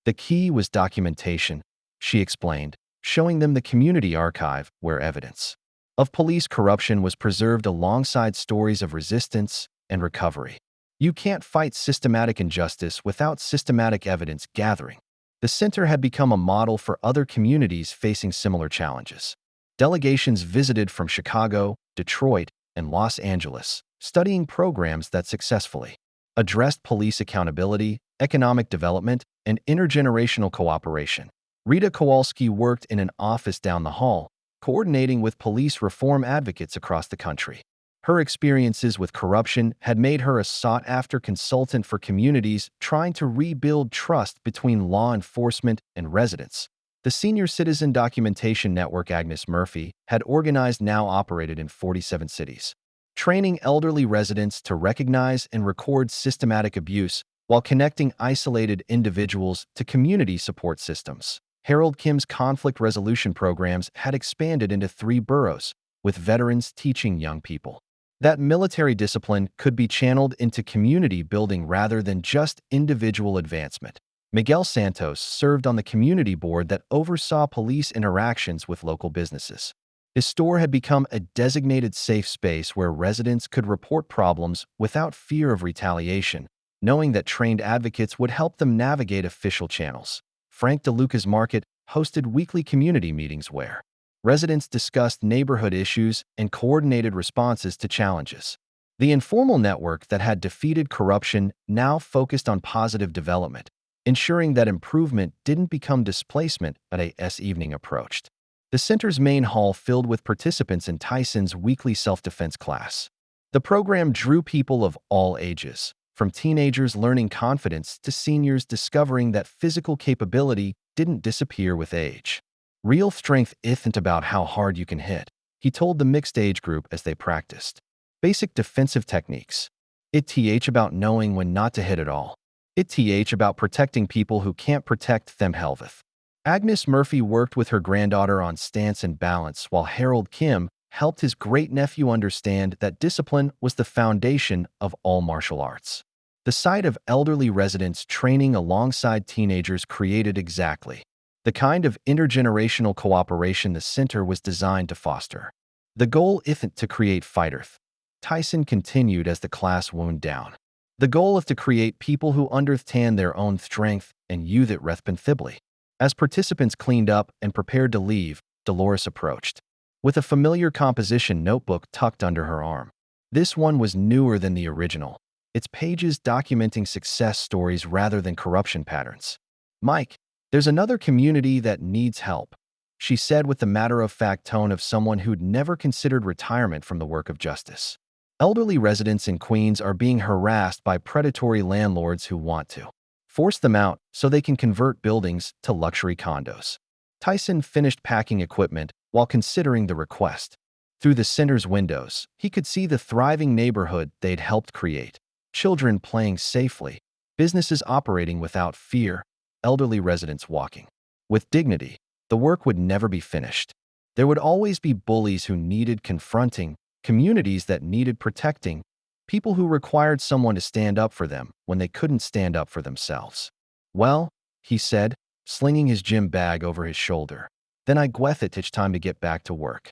"The key was documentation," she explained, showing them the community archive where evidence of police corruption was preserved alongside stories of resistance and recovery. "You can't fight systematic injustice without systematic evidence gathering." The center had become a model for other communities facing similar challenges. Delegations visited from Chicago, Detroit, and Los Angeles, studying programs that successfully addressed police accountability, economic development, and intergenerational cooperation. Rita Kowalski worked in an office down the hall, coordinating with police reform advocates across the country. Her experiences with corruption had made her a sought-after consultant for communities trying to rebuild trust between law enforcement and residents. The Senior Citizen Documentation Network Agnes Murphy had organized now operated in 47 cities, training elderly residents to recognize and record systematic abuse while connecting isolated individuals to community support systems. Harold Kim's conflict resolution programs had expanded into 3 boroughs, with veterans teaching young people that military discipline could be channeled into community building rather than just individual advancement. Miguel Santos served on the community board that oversaw police interactions with local businesses. His store had become a designated safe space where residents could report problems without fear of retaliation, knowing that trained advocates would help them navigate official channels. Frank DeLuca's Market hosted weekly community meetings where residents discussed neighborhood issues and coordinated responses to challenges. The informal network that had defeated corruption now focused on positive development, ensuring that improvement didn't become displacement as evening approached. The center's main hall filled with participants in Tyson's weekly self-defense class. The program drew people of all ages, from teenagers learning confidence to seniors discovering that physical capability didn't disappear with age. "Real strength isn't about how hard you can hit," he told the mixed age group as they practiced basic defensive techniques. "It's about knowing when not to hit at all. It's about protecting people who can't protect themselves." Agnes Murphy worked with her granddaughter on stance and balance, while Harold Kim helped his great-nephew understand that discipline was the foundation of all martial arts. The sight of elderly residents training alongside teenagers created exactly the kind of intergenerational cooperation the center was designed to foster. "The goal isn't to create fighters," Tyson continued as the class wound down. "The goal is to create people who understand their own strength and use it responsibly." As participants cleaned up and prepared to leave, Dolores approached, with a familiar composition notebook tucked under her arm. This one was newer than the original, its pages documenting success stories rather than corruption patterns. "Mike, there's another community that needs help," she said with the matter-of-fact tone of someone who'd never considered retirement from the work of justice. "Elderly residents in Queens are being harassed by predatory landlords who want to force them out so they can convert buildings to luxury condos." Tyson finished packing equipment while considering the request. Through the center's windows, he could see the thriving neighborhood they'd helped create. Children playing safely, businesses operating without fear, elderly residents walking with dignity. The work would never be finished. There would always be bullies who needed confronting, communities that needed protecting, people who required someone to stand up for them when they couldn't stand up for themselves. "Well," he said, slinging his gym bag over his shoulder, "then I guess it's time to get back to work."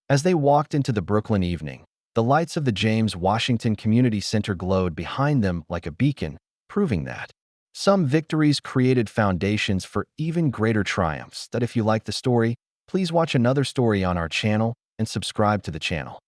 As they walked into the Brooklyn evening, the lights of the James Washington Community Center glowed behind them like a beacon, proving that some victories created foundations for even greater triumphs. That if you like the story, please watch another story on our channel and subscribe to the channel.